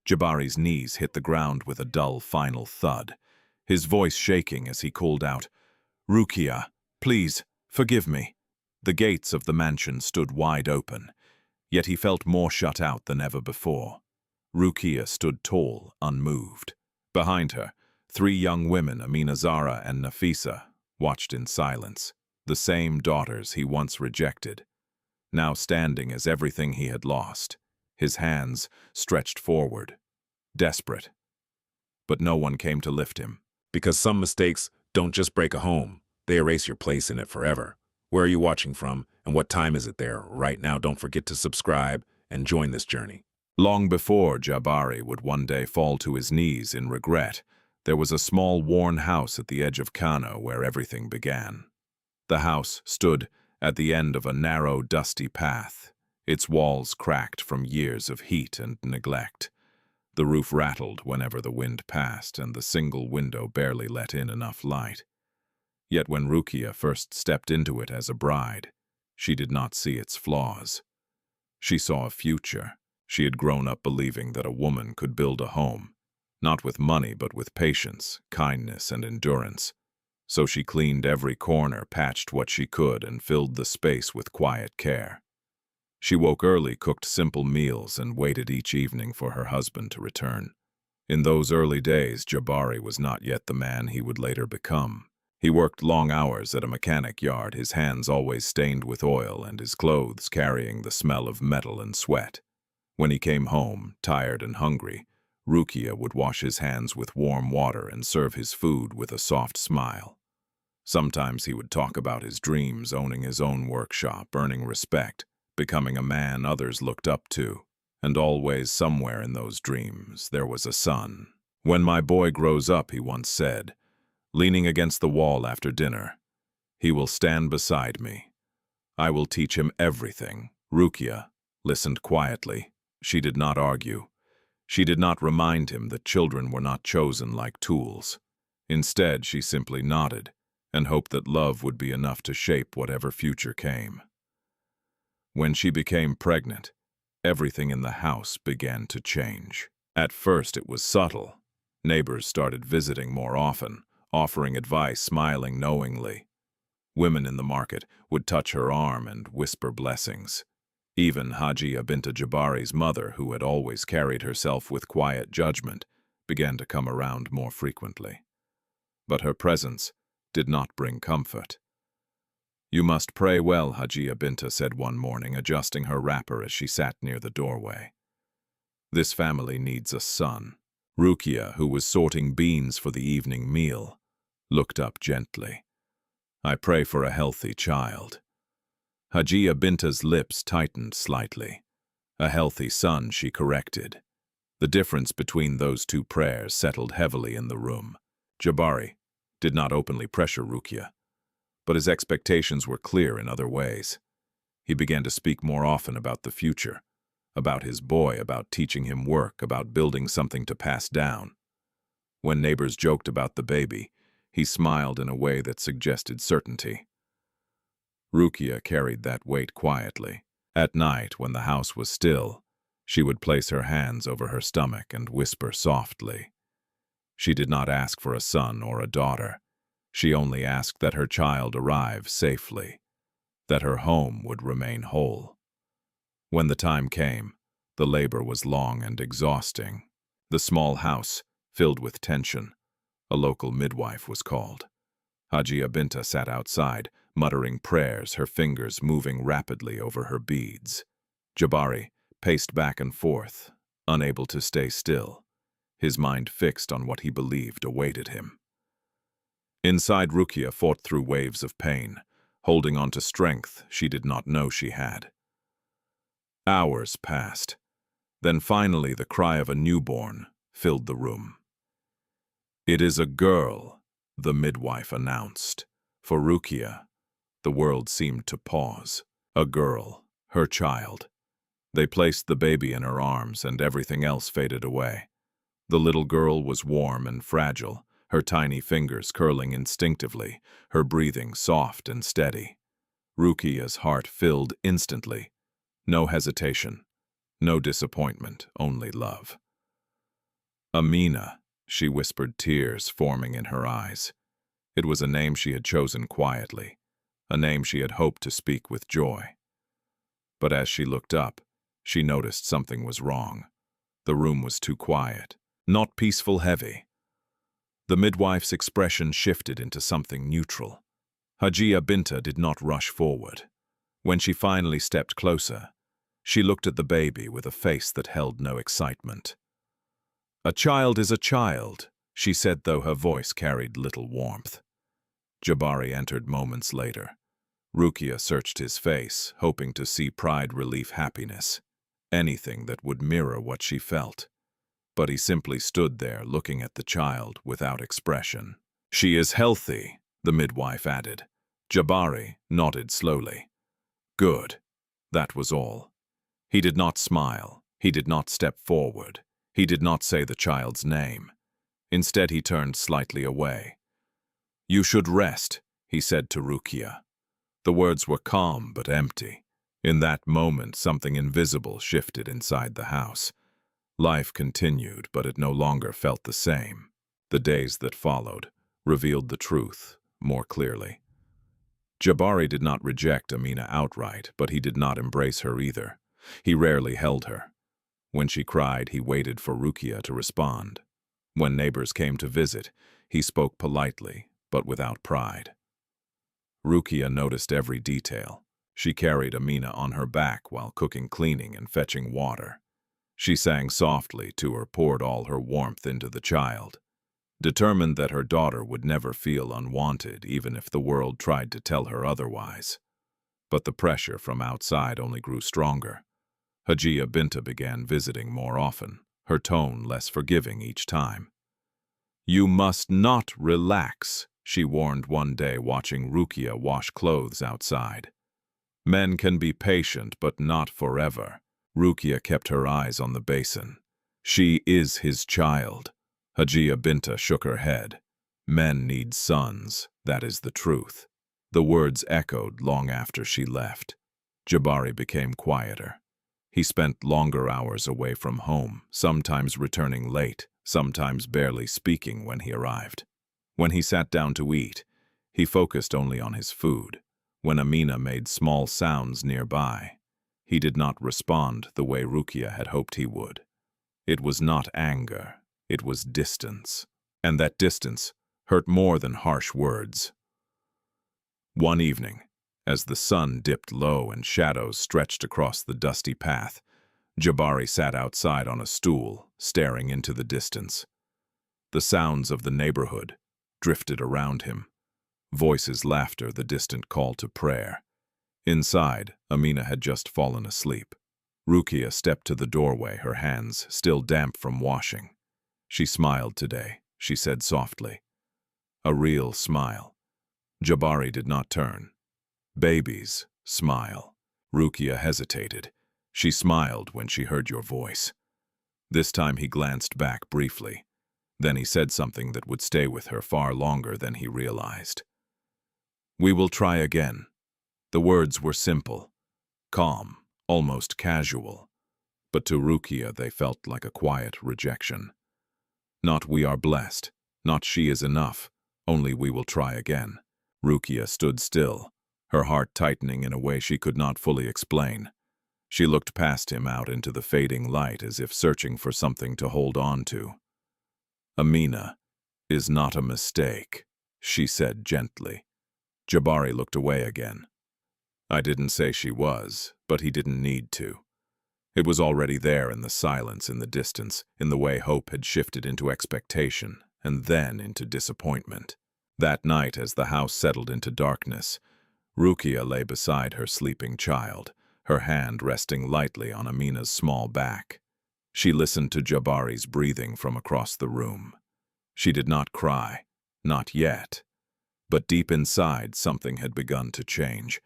Jabari's knees hit the ground with a dull final thud, his voice shaking as he called out, "Rukiya, please, forgive me." The gates of the mansion stood wide open, yet he felt more shut out than ever before. Rukiya stood tall, unmoved. Behind her, three young women, Amina, Zara, and Nafisa, watched in silence, the same daughters he once rejected, now standing as everything he had lost, his hands stretched forward, desperate. But no one came to lift him. Because some mistakes don't just break a home, they erase your place in it forever. Where are you watching from, and what time is it there right now? Don't forget to subscribe and join this journey. Long before Jabari would one day fall to his knees in regret, there was a small worn house at the edge of Kano where everything began. The house stood at the end of a narrow, dusty path, its walls cracked from years of heat and neglect. The roof rattled whenever the wind passed, and the single window barely let in enough light. Yet when Rukiya first stepped into it as a bride, she did not see its flaws. She saw a future. She had grown up believing that a woman could build a home, not with money but with patience, kindness, and endurance. So she cleaned every corner, patched what she could, and filled the space with quiet care. She woke early, cooked simple meals, and waited each evening for her husband to return. In those early days, Jabari was not yet the man he would later become. He worked long hours at a mechanic yard, his hands always stained with oil and his clothes carrying the smell of metal and sweat. When he came home, tired and hungry, Rukiya would wash his hands with warm water and serve his food with a soft smile. Sometimes he would talk about his dreams, owning his own workshop, earning respect, becoming a man others looked up to. And always somewhere in those dreams there was a son. "When my boy grows up," he once said, leaning against the wall after dinner, "he will stand beside me. I will teach him everything." Rukiya listened quietly. She did not argue. She did not remind him that children were not chosen like tools. Instead, she simply nodded and hoped that love would be enough to shape whatever future came. When she became pregnant, everything in the house began to change. At first, it was subtle. Neighbors started visiting more often, offering advice, smiling knowingly. Women in the market would touch her arm and whisper blessings. Even Hajiya Binta Jabari's mother, who had always carried herself with quiet judgment, began to come around more frequently. But her presence did not bring comfort. "You must pray well," Hajiya Binta said one morning, adjusting her wrapper as she sat near the doorway. "This family needs a son." Rukiya, who was sorting beans for the evening meal, looked up gently. "I pray for a healthy child." Hajiya Binta's lips tightened slightly. "A healthy son," she corrected. The difference between those two prayers settled heavily in the room. Jabari did not openly pressure Rukiya, but his expectations were clear in other ways. He began to speak more often about the future, about his boy, about teaching him work, about building something to pass down. When neighbors joked about the baby, he smiled in a way that suggested certainty. Rukiya carried that weight quietly. At night, when the house was still, she would place her hands over her stomach and whisper softly. She did not ask for a son or a daughter. She only asked that her child arrive safely, that her home would remain whole. When the time came, the labor was long and exhausting. The small house filled with tension. A local midwife was called. Hajiya Binta sat outside, muttering prayers, her fingers moving rapidly over her beads. Jabari paced back and forth, unable to stay still, his mind fixed on what he believed awaited him. Inside, Rukiya fought through waves of pain, holding on to strength she did not know she had. Hours passed. Then finally the cry of a newborn filled the room. "It is a girl," the midwife announced. For Rukiya, the world seemed to pause. A girl, her child. They placed the baby in her arms and everything else faded away. The little girl was warm and fragile, her tiny fingers curling instinctively, her breathing soft and steady. Rukiya's heart filled instantly. No hesitation, no disappointment, only love. Amina, she whispered, tears forming in her eyes. It was a name she had chosen quietly, a name she had hoped to speak with joy. But as she looked up, she noticed something was wrong. The room was too quiet, not peaceful, heavy. The midwife's expression shifted into something neutral. Hajia Binta did not rush forward. When she finally stepped closer, she looked at the baby with a face that held no excitement. "A child is a child," she said, though her voice carried little warmth. Jabari entered moments later. Rukiya searched his face, hoping to see pride, relief, happiness, anything that would mirror what she felt. But he simply stood there looking at the child without expression. "She is healthy," the midwife added. Jabari nodded slowly. "Good." That was all. He did not smile. He did not step forward. He did not say the child's name. Instead, he turned slightly away. "You should rest," he said to Rukiya. The words were calm but empty. In that moment, something invisible shifted inside the house. Life continued, but it no longer felt the same. The days that followed revealed the truth more clearly. Jabari did not reject Amina outright, but he did not embrace her either. He rarely held her. When she cried, he waited for Rukiya to respond. When neighbors came to visit, he spoke politely, but without pride. Rukiya noticed every detail. She carried Amina on her back while cooking, cleaning, and fetching water. She sang softly to her, poured all her warmth into the child, determined that her daughter would never feel unwanted, even if the world tried to tell her otherwise. But the pressure from outside only grew stronger. Hajia Binta began visiting more often, her tone less forgiving each time. "You must not relax," she warned one day, watching Rukiya wash clothes outside. "Men can be patient, but not forever." Rukiya kept her eyes on the basin. "She is his child." Hajia Binta shook her head. "Men need sons, that is the truth." The words echoed long after she left. Jabari became quieter. He spent longer hours away from home, sometimes returning late, sometimes barely speaking when he arrived. When he sat down to eat, he focused only on his food. When Amina made small sounds nearby, he did not respond the way Rukiya had hoped he would. It was not anger, it was distance. And that distance hurt more than harsh words. One evening, as the sun dipped low and shadows stretched across the dusty path, Jabari sat outside on a stool, staring into the distance. The sounds of the neighborhood drifted around him. Voices, laughter, the distant call to prayer. Inside, Amina had just fallen asleep. Rukiya stepped to the doorway, her hands still damp from washing. "She smiled today," she said softly. A real smile. Jabari did not turn. "Babies smile." Rukiya hesitated. "She smiled when she heard your voice." This time he glanced back briefly. Then he said something that would stay with her far longer than he realized. "We will try again." The words were simple, calm, almost casual. But to Rukiya they felt like a quiet rejection. Not "we are blessed," not "she is enough," only "we will try again." Rukiya stood still, her heart tightening in a way she could not fully explain. She looked past him out into the fading light as if searching for something to hold on to. "Amina is not a mistake," she said gently. Jabari looked away again. "I didn't say she was, but he didn't need to." It was already there in the silence, in the distance, in the way hope had shifted into expectation, and then into disappointment. That night, as the house settled into darkness, Rukiya lay beside her sleeping child, her hand resting lightly on Amina's small back. She listened to Jabari's breathing from across the room. She did not cry, not yet. But deep inside, something had begun to change.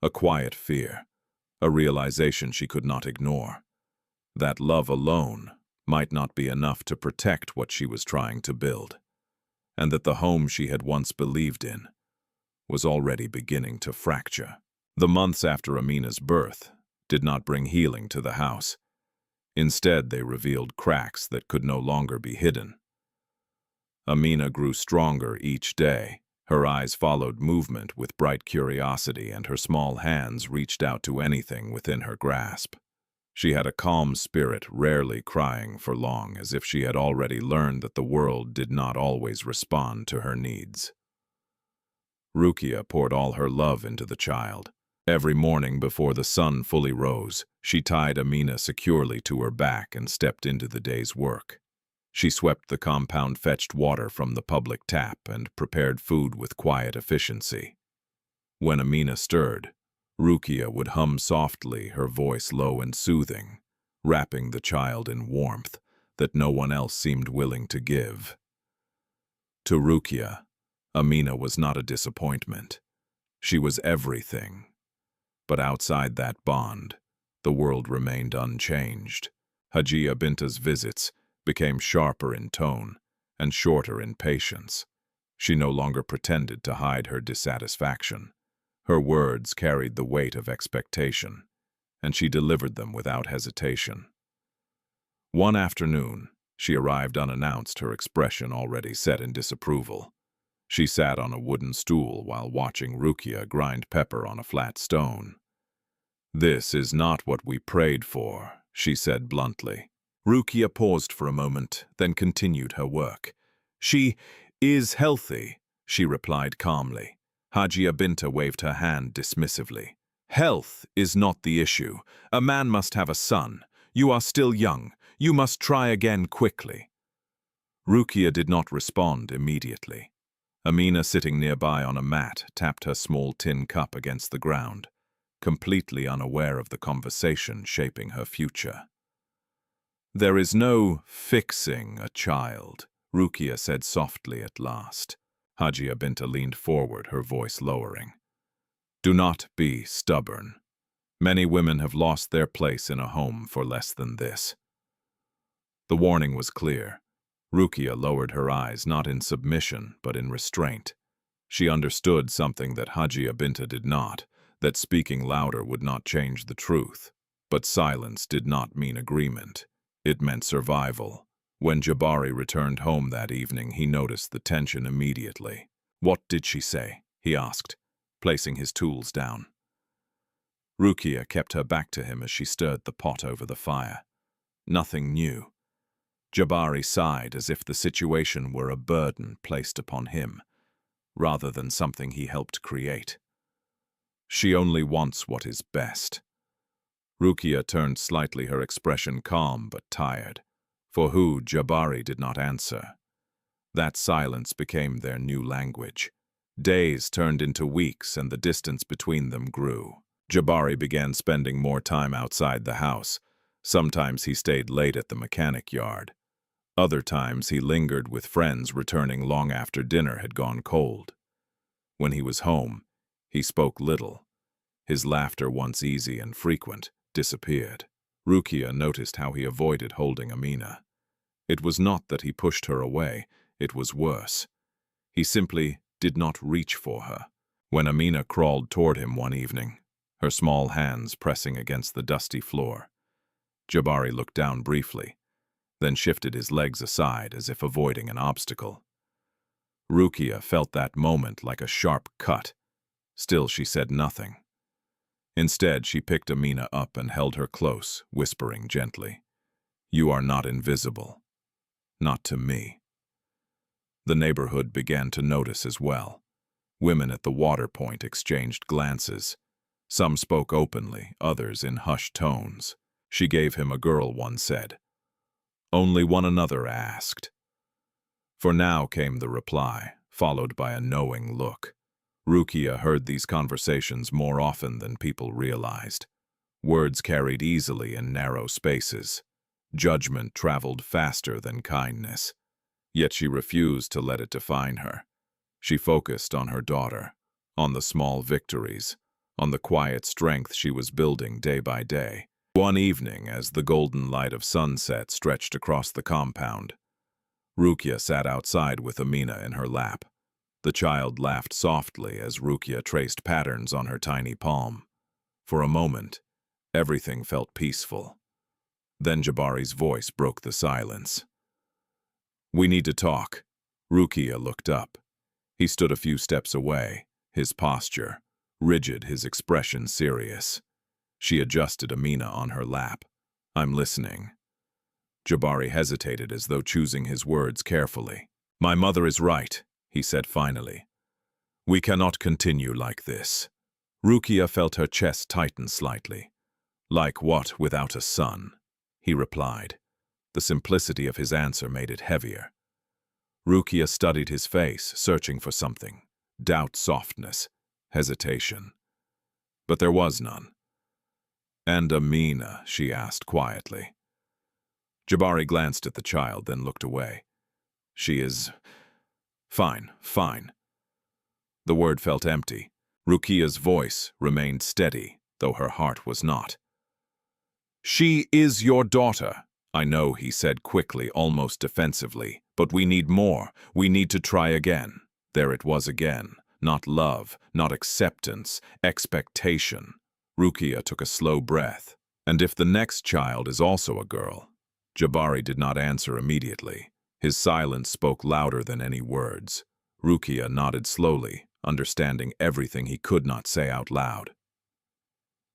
A quiet fear, a realization she could not ignore. That love alone might not be enough to protect what she was trying to build, and that the home she had once believed in was already beginning to fracture. The months after Amina's birth did not bring healing to the house. Instead, they revealed cracks that could no longer be hidden. Amina grew stronger each day. Her eyes followed movement with bright curiosity, and her small hands reached out to anything within her grasp. She had a calm spirit, rarely crying for long, as if she had already learned that the world did not always respond to her needs. Rukiya poured all her love into the child. Every morning before the sun fully rose, she tied Amina securely to her back and stepped into the day's work. She swept the compound, fetched water from the public tap, and prepared food with quiet efficiency. When Amina stirred, Rukiya would hum softly, her voice low and soothing, wrapping the child in warmth that no one else seemed willing to give. To Rukiya, Amina was not a disappointment. She was everything. But outside that bond, the world remained unchanged. Hajiya Binta's visits became sharper in tone and shorter in patience. She no longer pretended to hide her dissatisfaction. Her words carried the weight of expectation, and she delivered them without hesitation. One afternoon, she arrived unannounced, her expression already set in disapproval. She sat on a wooden stool while watching Rukiya grind pepper on a flat stone. "This is not what we prayed for," she said bluntly. Rukiya paused for a moment, then continued her work. "She is healthy," she replied calmly. Hajiya Binta waved her hand dismissively. "Health is not the issue. A man must have a son. You are still young. You must try again quickly." Rukiya did not respond immediately. Amina, sitting nearby on a mat, tapped her small tin cup against the ground, completely unaware of the conversation shaping her future. "There is no fixing a child," Rukiya said softly at last. Hajiya Binta leaned forward, her voice lowering. "Do not be stubborn. Many women have lost their place in a home for less than this." The warning was clear. Rukiya lowered her eyes, not in submission, but in restraint. She understood something that Hajiya Binta did not, that speaking louder would not change the truth. But silence did not mean agreement. It meant survival. When Jabari returned home that evening, he noticed the tension immediately. "What did she say?" he asked, placing his tools down. Rukiya kept her back to him as she stirred the pot over the fire. Nothing new. Jabari sighed, as if the situation were a burden placed upon him, rather than something he helped create. "She only wants what is best." Rukiya turned slightly, her expression calm but tired. For who, Jabari did not answer. That silence became their new language. Days turned into weeks, and the distance between them grew. Jabari began spending more time outside the house. Sometimes he stayed late at the mechanic yard. Other times he lingered with friends, returning long after dinner had gone cold. When he was home, he spoke little. His laughter, once easy and frequent, disappeared. Rukiya noticed how he avoided holding Amina. It was not that he pushed her away, it was worse. He simply did not reach for her. When Amina crawled toward him one evening, her small hands pressing against the dusty floor, Jabari looked down briefly, then shifted his legs aside as if avoiding an obstacle. Rukiya felt that moment like a sharp cut. Still, she said nothing. Instead, she picked Amina up and held her close, whispering gently, "You are not invisible. Not to me." The neighborhood began to notice as well. Women at the water point exchanged glances. Some spoke openly, others in hushed tones. "She gave him a girl," one said. Only one another asked. For now came the reply, followed by a knowing look. Rukiya heard these conversations more often than people realized. Words carried easily in narrow spaces. Judgment traveled faster than kindness. Yet she refused to let it define her. She focused on her daughter, on the small victories, on the quiet strength she was building day by day. One evening, as the golden light of sunset stretched across the compound, Rukiya sat outside with Amina in her lap. The child laughed softly as Rukiya traced patterns on her tiny palm. For a moment, everything felt peaceful. Then Jabari's voice broke the silence. "We need to talk." Rukiya looked up. He stood a few steps away, his posture rigid, his expression serious. She adjusted Amina on her lap. "I'm listening." Jabari hesitated as though choosing his words carefully. "My mother is right," he said finally. "We cannot continue like this." Rukiya felt her chest tighten slightly. "Like what without a son?" he replied. The simplicity of his answer made it heavier. Rukiya studied his face, searching for something. Doubt, softness, hesitation. But there was none. "And Amina?" she asked quietly. Jabari glanced at the child, then looked away. "She is... fine, fine." The word felt empty. Rukiya's voice remained steady, though her heart was not. "She is your daughter." "I know," he said quickly, almost defensively, "but we need more. We need to try again." There it was again. Not love, not acceptance, expectation. Rukiya took a slow breath. "And if the next child is also a girl?" Jabari did not answer immediately. His silence spoke louder than any words. Rukiya nodded slowly, understanding everything he could not say out loud.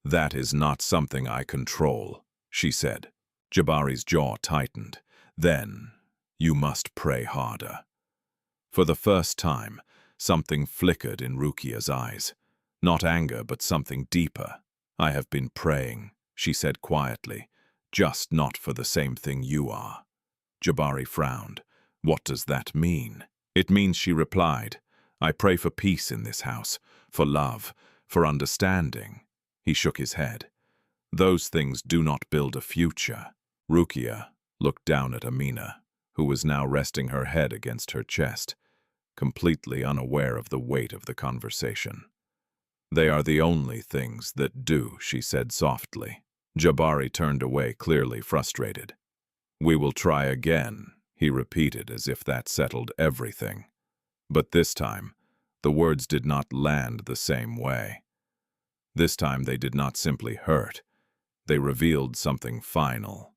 "That is not something I control," she said. Jabari's jaw tightened. "Then, you must pray harder." For the first time, something flickered in Rukiya's eyes. Not anger, but something deeper. "I have been praying," she said quietly, "just not for the same thing you are." Jabari frowned. "What does that mean?" "It means," she replied, "I pray for peace in this house, for love, for understanding." He shook his head. "Those things do not build a future." Rukiya looked down at Amina, who was now resting her head against her chest, completely unaware of the weight of the conversation. "They are the only things that do," she said softly. Jabari turned away, clearly frustrated. "We will try again," he repeated, as if that settled everything. But this time, the words did not land the same way. This time they did not simply hurt. They revealed something final.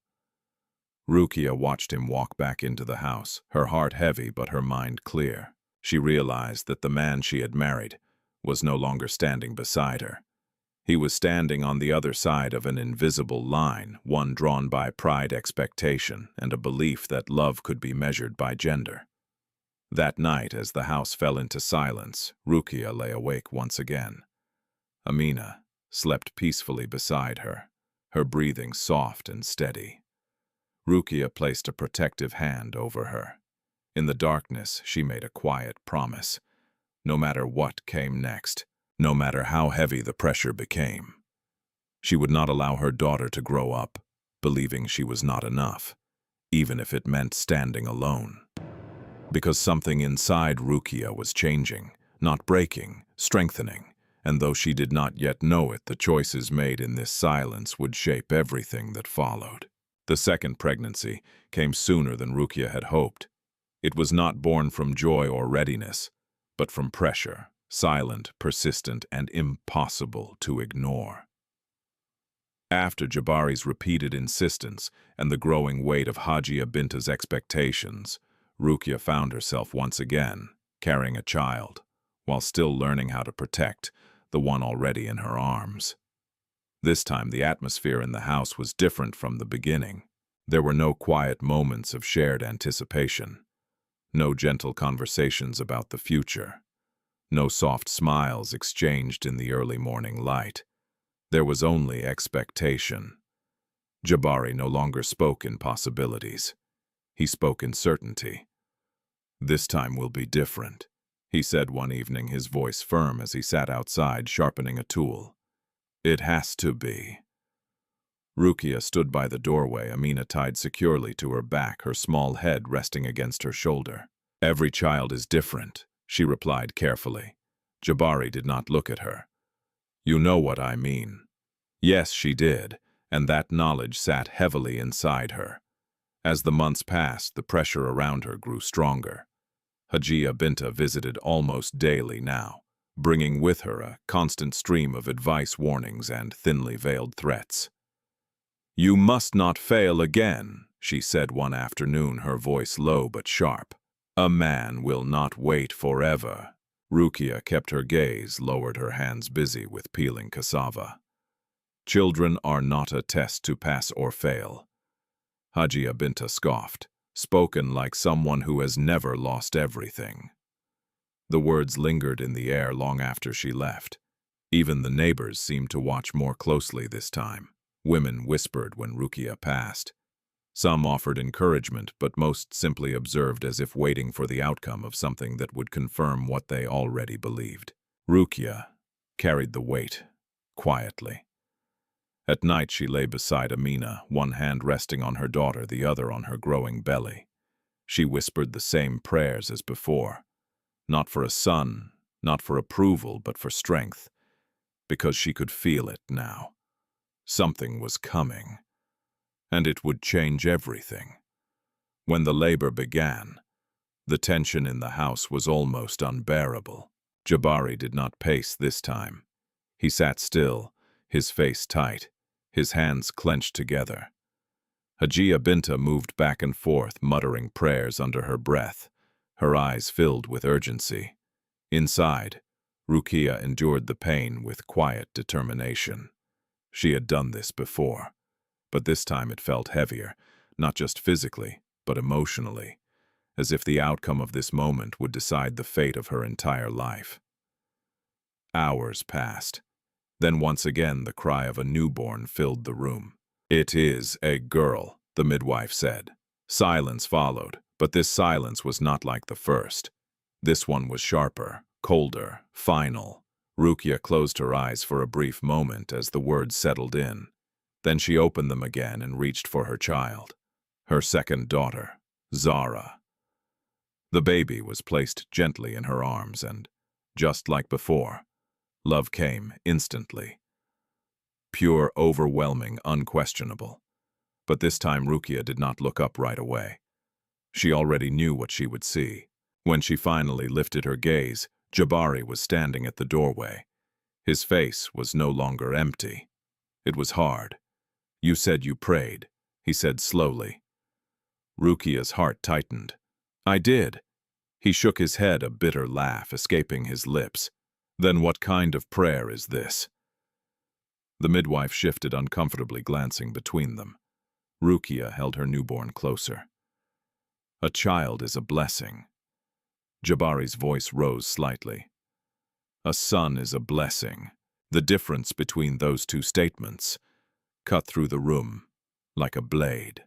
Rukiya watched him walk back into the house, her heart heavy but her mind clear. She realized that the man she had married was no longer standing beside her. He was standing on the other side of an invisible line, one drawn by pride, expectation, and a belief that love could be measured by gender. That night, as the house fell into silence, Rukiya lay awake once again. Amina slept peacefully beside her, her breathing soft and steady. Rukiya placed a protective hand over her. In the darkness, she made a quiet promise. No matter what came next, no matter how heavy the pressure became, she would not allow her daughter to grow up believing she was not enough, even if it meant standing alone. Because something inside Rukiya was changing, not breaking, strengthening, and though she did not yet know it, the choices made in this silence would shape everything that followed. The second pregnancy came sooner than Rukiya had hoped. It was not born from joy or readiness, but from pressure, silent, persistent, and impossible to ignore. After Jabari's repeated insistence and the growing weight of Hajia Binta's expectations, Rukiya found herself once again carrying a child, while still learning how to protect the one already in her arms. This time the atmosphere in the house was different from the beginning. There were no quiet moments of shared anticipation, no gentle conversations about the future, no soft smiles exchanged in the early morning light. There was only expectation. Jabari no longer spoke in possibilities. He spoke in certainty. "This time will be different," he said one evening, his voice firm as he sat outside sharpening a tool. "It has to be." Rukiya stood by the doorway, Amina tied securely to her back, her small head resting against her shoulder. "Every child is different," she replied carefully. Jabari did not look at her. "You know what I mean." Yes, she did, and that knowledge sat heavily inside her. As the months passed, the pressure around her grew stronger. Hajia Binta visited almost daily now, bringing with her a constant stream of advice, warnings, and thinly veiled threats. "You must not fail again," she said one afternoon, her voice low but sharp. "A man will not wait forever." Rukiya kept her gaze, lowered her hands busy with peeling cassava. "Children are not a test to pass or fail." Hajia Binta scoffed, spoken like someone who has never lost everything. The words lingered in the air long after she left. Even the neighbors seemed to watch more closely this time. Women whispered when Rukiya passed. Some offered encouragement, but most simply observed as if waiting for the outcome of something that would confirm what they already believed. Rukiya carried the weight, quietly. At night she lay beside Amina, one hand resting on her daughter, the other on her growing belly. She whispered the same prayers as before, not for a son, not for approval, but for strength, because she could feel it now. Something was coming, and it would change everything. When the labor began, the tension in the house was almost unbearable. Jabari did not pace this time. He sat still, his face tight, his hands clenched together. Hajia Binta moved back and forth, muttering prayers under her breath, her eyes filled with urgency. Inside, Rukiya endured the pain with quiet determination. She had done this before, but this time it felt heavier, not just physically, but emotionally, as if the outcome of this moment would decide the fate of her entire life. Hours passed. Then once again the cry of a newborn filled the room. "It is a girl," the midwife said. Silence followed, but this silence was not like the first. This one was sharper, colder, final. Rukiya closed her eyes for a brief moment as the words settled in. Then she opened them again and reached for her child, her second daughter, Zara. The baby was placed gently in her arms and, just like before, love came instantly. Pure, overwhelming, unquestionable. But this time Rukiya did not look up right away. She already knew what she would see. When she finally lifted her gaze, Jabari was standing at the doorway. His face was no longer empty. It was hard. "You said you prayed," he said slowly. Rukiya's heart tightened. "I did." He shook his head, a bitter laugh escaping his lips. "Then what kind of prayer is this?" The midwife shifted uncomfortably, glancing between them. Rukiya held her newborn closer. "A child is a blessing." Jabari's voice rose slightly. "A son is a blessing." The difference between those two statements cut through the room like a blade.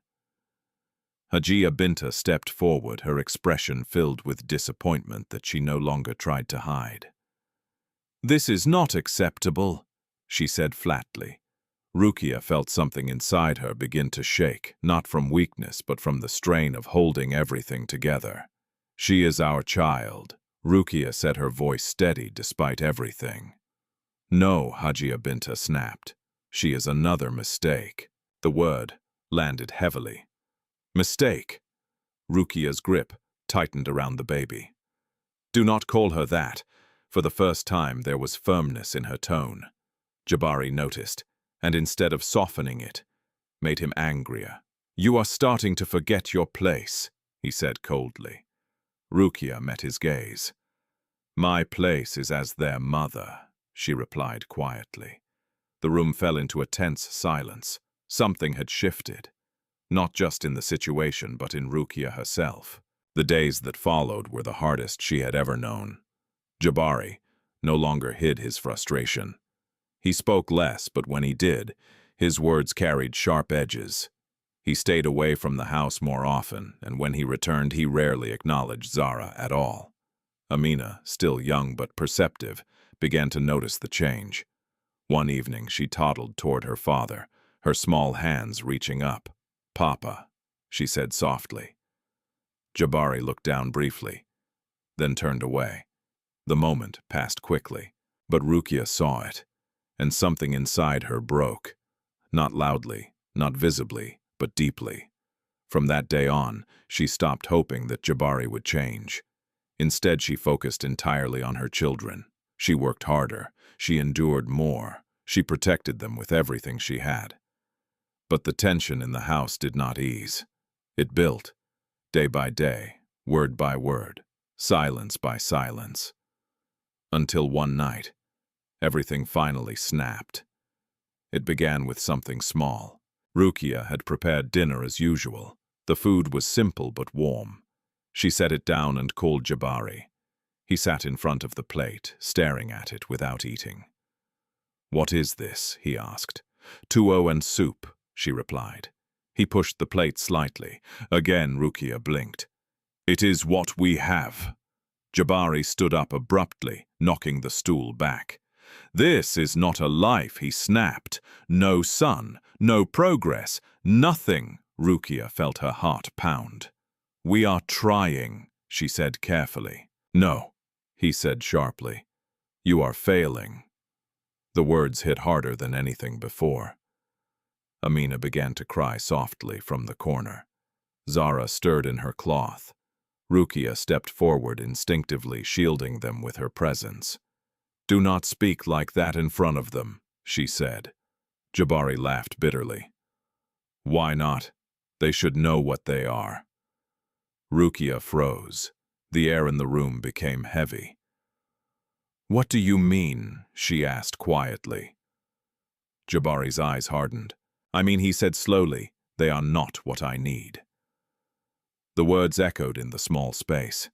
Hajia Binta stepped forward, her expression filled with disappointment that she no longer tried to hide. "This is not acceptable," she said flatly. Rukiya felt something inside her begin to shake, not from weakness but from the strain of holding everything together. "She is our child." Rukiya said, her voice steady despite everything. "No," Hajia Binta snapped. "She is another mistake." The word landed heavily. "Mistake." Rukiya's grip tightened around the baby. "Do not call her that." For the first time there was firmness in her tone. Jabari noticed, and instead of softening it, made him angrier. "You are starting to forget your place," he said coldly. Rukiya met his gaze. "My place is as their mother," she replied quietly. The room fell into a tense silence. Something had shifted, not just in the situation but in Rukiya herself. The days that followed were the hardest she had ever known. Jabari no longer hid his frustration. He spoke less, but when he did, his words carried sharp edges. He stayed away from the house more often, and when he returned, he rarely acknowledged Zara at all. Amina, still young but perceptive, began to notice the change. One evening, she toddled toward her father, her small hands reaching up. "Papa," she said softly. Jabari looked down briefly, then turned away. The moment passed quickly, but Rukiya saw it, and something inside her broke. Not loudly, not visibly, but deeply. From that day on, she stopped hoping that Jabari would change. Instead, she focused entirely on her children. She worked harder, she endured more, she protected them with everything she had. But the tension in the house did not ease. It built, day by day, word by word, silence by silence. Until one night, everything finally snapped. It began with something small. Rukiya had prepared dinner as usual. The food was simple but warm. She set it down and called Jabari. He sat in front of the plate, staring at it without eating. "What is this?" he asked. "Tuwo and soup," she replied. He pushed the plate slightly. Again Rukiya blinked. "It is what we have." Jabari stood up abruptly, knocking the stool back. "This is not a life," he snapped. "No son, no progress, nothing." Rukiya felt her heart pound. "We are trying," she said carefully. "No," he said sharply. "You are failing." The words hit harder than anything before. Amina began to cry softly from the corner. Zara stirred in her cloth. Rukiya stepped forward, instinctively shielding them with her presence. "Do not speak like that in front of them," she said. Jabari laughed bitterly. "Why not? They should know what they are." Rukiya froze. The air in the room became heavy. "What do you mean?" she asked quietly. Jabari's eyes hardened. "I mean," he said slowly, "they are not what I need." The words echoed in the small space.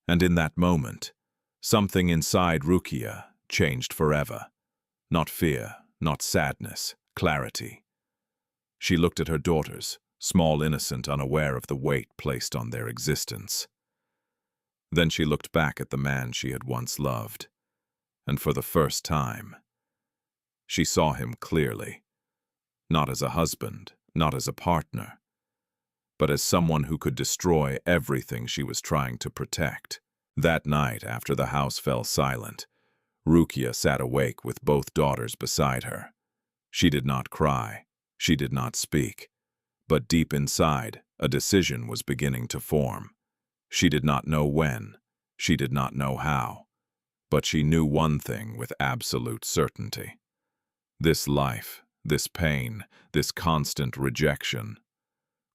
And in that moment, something inside Rukiya changed forever. Not fear, not sadness, clarity. She looked at her daughters, small, innocent, unaware of the weight placed on their existence. Then she looked back at the man she had once loved, and for the first time, she saw him clearly. Not as a husband, not as a partner, but as someone who could destroy everything she was trying to protect. That night, after the house fell silent, Rukiya sat awake with both daughters beside her. She did not cry, she did not speak, but deep inside, a decision was beginning to form. She did not know when, she did not know how, but she knew one thing with absolute certainty. This life, this pain, this constant rejection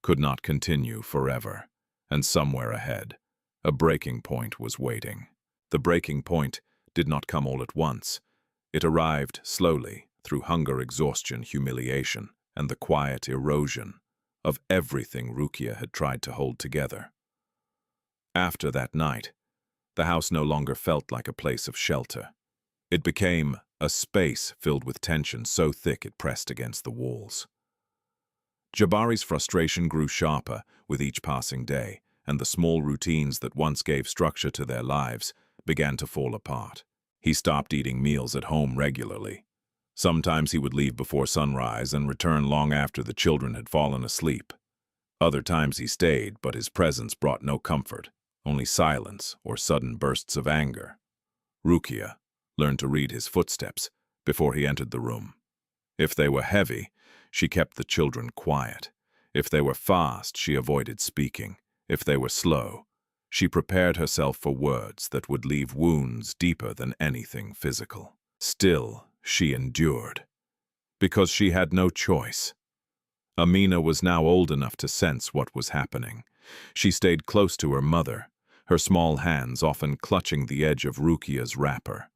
could not continue forever, and somewhere ahead, a breaking point was waiting. The breaking point did not come all at once. It arrived slowly, through hunger, exhaustion, humiliation, and the quiet erosion of everything Rukiya had tried to hold together. After that night, the house no longer felt like a place of shelter. It became a space filled with tension so thick it pressed against the walls. Jabari's frustration grew sharper with each passing day, and the small routines that once gave structure to their lives began to fall apart. He stopped eating meals at home regularly. Sometimes he would leave before sunrise and return long after the children had fallen asleep. Other times he stayed, but his presence brought no comfort, only silence or sudden bursts of anger. Rukiya learned to read his footsteps before he entered the room. If they were heavy, she kept the children quiet. If they were fast, she avoided speaking. If they were slow, she prepared herself for words that would leave wounds deeper than anything physical. Still, she endured, because she had no choice. Amina was now old enough to sense what was happening. She stayed close to her mother, her small hands often clutching the edge of Rukiya's wrapper.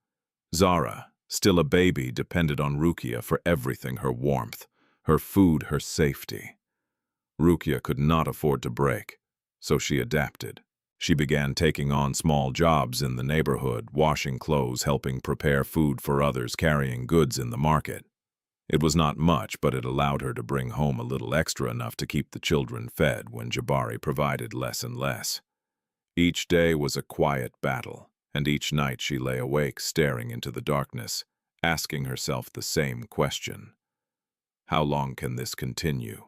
Zara, still a baby, depended on Rukiya for everything: her warmth, her food, her safety. Rukiya could not afford to break, so she adapted. She began taking on small jobs in the neighborhood, washing clothes, helping prepare food for others, carrying goods in the market. It was not much, but it allowed her to bring home a little extra, enough to keep the children fed when Jabari provided less and less. Each day was a quiet battle, and each night she lay awake, staring into the darkness, asking herself the same question: how long can this continue?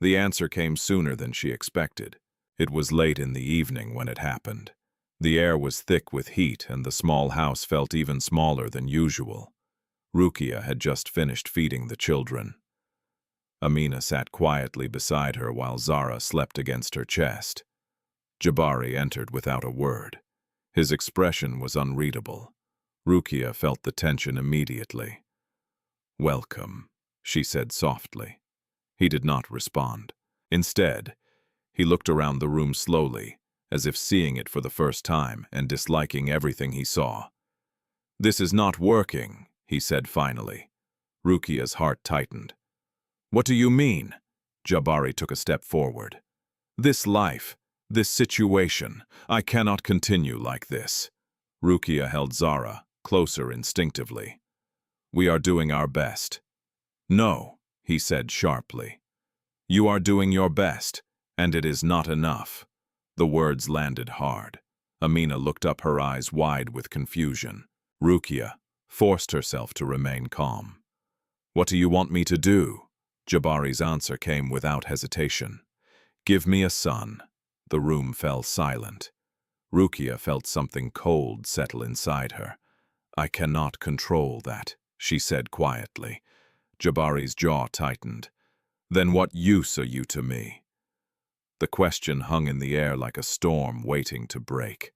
The answer came sooner than she expected. It was late in the evening when it happened. The air was thick with heat, and the small house felt even smaller than usual. Rukiya had just finished feeding the children. Amina sat quietly beside her while Zara slept against her chest. Jabari entered without a word. His expression was unreadable. Rukiya felt the tension immediately. "Welcome," she said softly. He did not respond. Instead, he looked around the room slowly, as if seeing it for the first time and disliking everything he saw. "This is not working," he said finally. Rukiya's heart tightened. "What do you mean?" Jabari took a step forward. "This life, this situation, I cannot continue like this." Rukiya held Zara closer instinctively. "We are doing our best." "No," he said sharply. "You are doing your best, and it is not enough." The words landed hard. Amina looked up, her eyes wide with confusion. Rukiya forced herself to remain calm. "What do you want me to do?" Jabari's answer came without hesitation. "Give me a son." The room fell silent. Rukiya felt something cold settle inside her. "I cannot control that," she said quietly. Jabari's jaw tightened. "Then what use are you to me?" The question hung in the air like a storm waiting to break.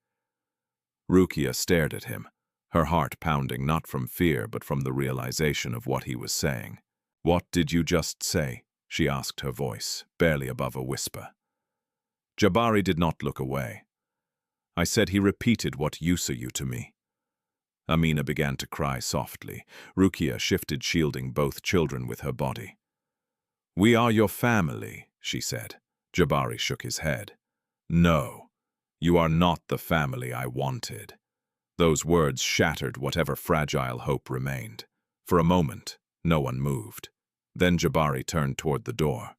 Rukiya stared at him, her heart pounding not from fear but from the realization of what he was saying. "What did you just say?" she asked, her voice barely above a whisper. Jabari did not look away. "I said," he repeated, "what use are you to me?" Amina began to cry softly. Rukiya shifted, shielding both children with her body. "We are your family," she said. Jabari shook his head. "No, you are not the family I wanted." Those words shattered whatever fragile hope remained. For a moment, no one moved. Then Jabari turned toward the door.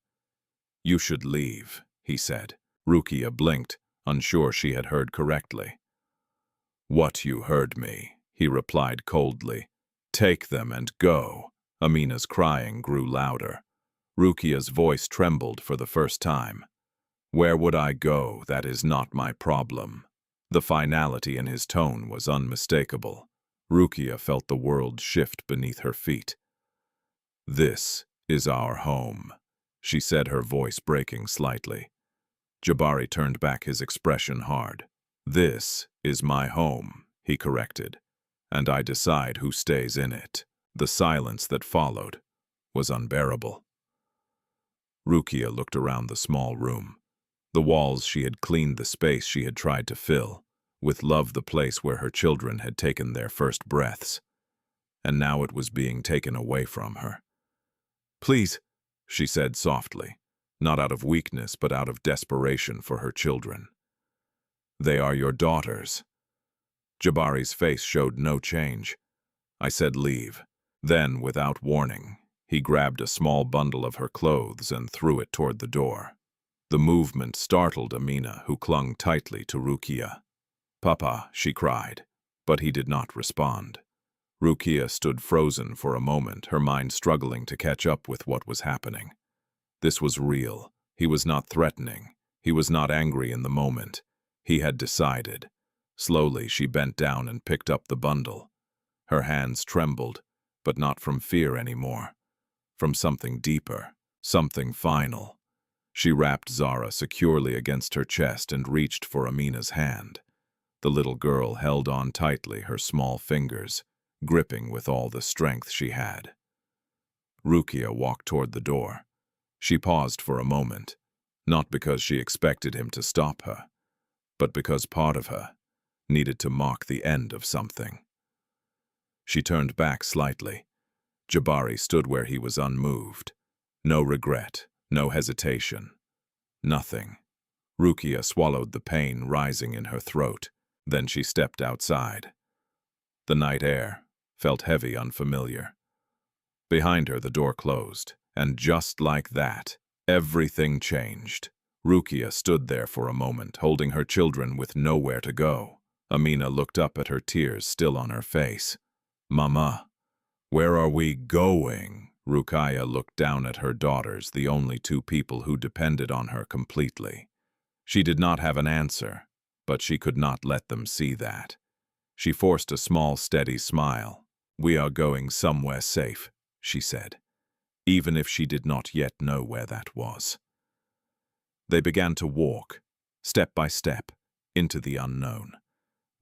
"You should leave," he said. Rukiya blinked, unsure she had heard correctly. "What, you heard me," he replied coldly. "Take them and go." Amina's crying grew louder. Rukiya's voice trembled for the first time. "Where would I go? That is not my problem." The finality in his tone was unmistakable. Rukiya felt the world shift beneath her feet. "This is our home," she said, her voice breaking slightly. Jabari turned back, his expression hard. "This is my home," he corrected, "and I decide who stays in it." The silence that followed was unbearable. Rukiya looked around the small room. The walls she had cleaned, the space she had tried to fill, with love, the place where her children had taken their first breaths. And now it was being taken away from her. "Please," she said softly, not out of weakness but out of desperation for her children. "They are your daughters." Jabari's face showed no change. "I said leave." Then, without warning, he grabbed a small bundle of her clothes and threw it toward the door. The movement startled Amina, who clung tightly to Rukiya. "Papa," she cried, but he did not respond. Rukiya stood frozen for a moment, her mind struggling to catch up with what was happening. This was real. He was not threatening. He was not angry in the moment. He had decided. Slowly, she bent down and picked up the bundle. Her hands trembled, but not from fear anymore. From something deeper, something final. She wrapped Zara securely against her chest and reached for Amina's hand. The little girl held on tightly, her small fingers gripping with all the strength she had. Rukiya walked toward the door. She paused for a moment, not because she expected him to stop her, but because part of her needed to mark the end of something. She turned back slightly. Jabari stood where he was, unmoved. No regret, no hesitation, nothing. Rukiya swallowed the pain rising in her throat. Then she stepped outside. The night air felt heavy, unfamiliar. Behind her, the door closed, and just like that, everything changed. Rukiya stood there for a moment, holding her children with nowhere to go. Amina looked up at her, tears still on her face. "Mama, where are we going?" Rukiya looked down at her daughters, the only two people who depended on her completely. She did not have an answer, but she could not let them see that. She forced a small, steady smile. "We are going somewhere safe," she said, even if she did not yet know where that was. They began to walk, step by step, into the unknown.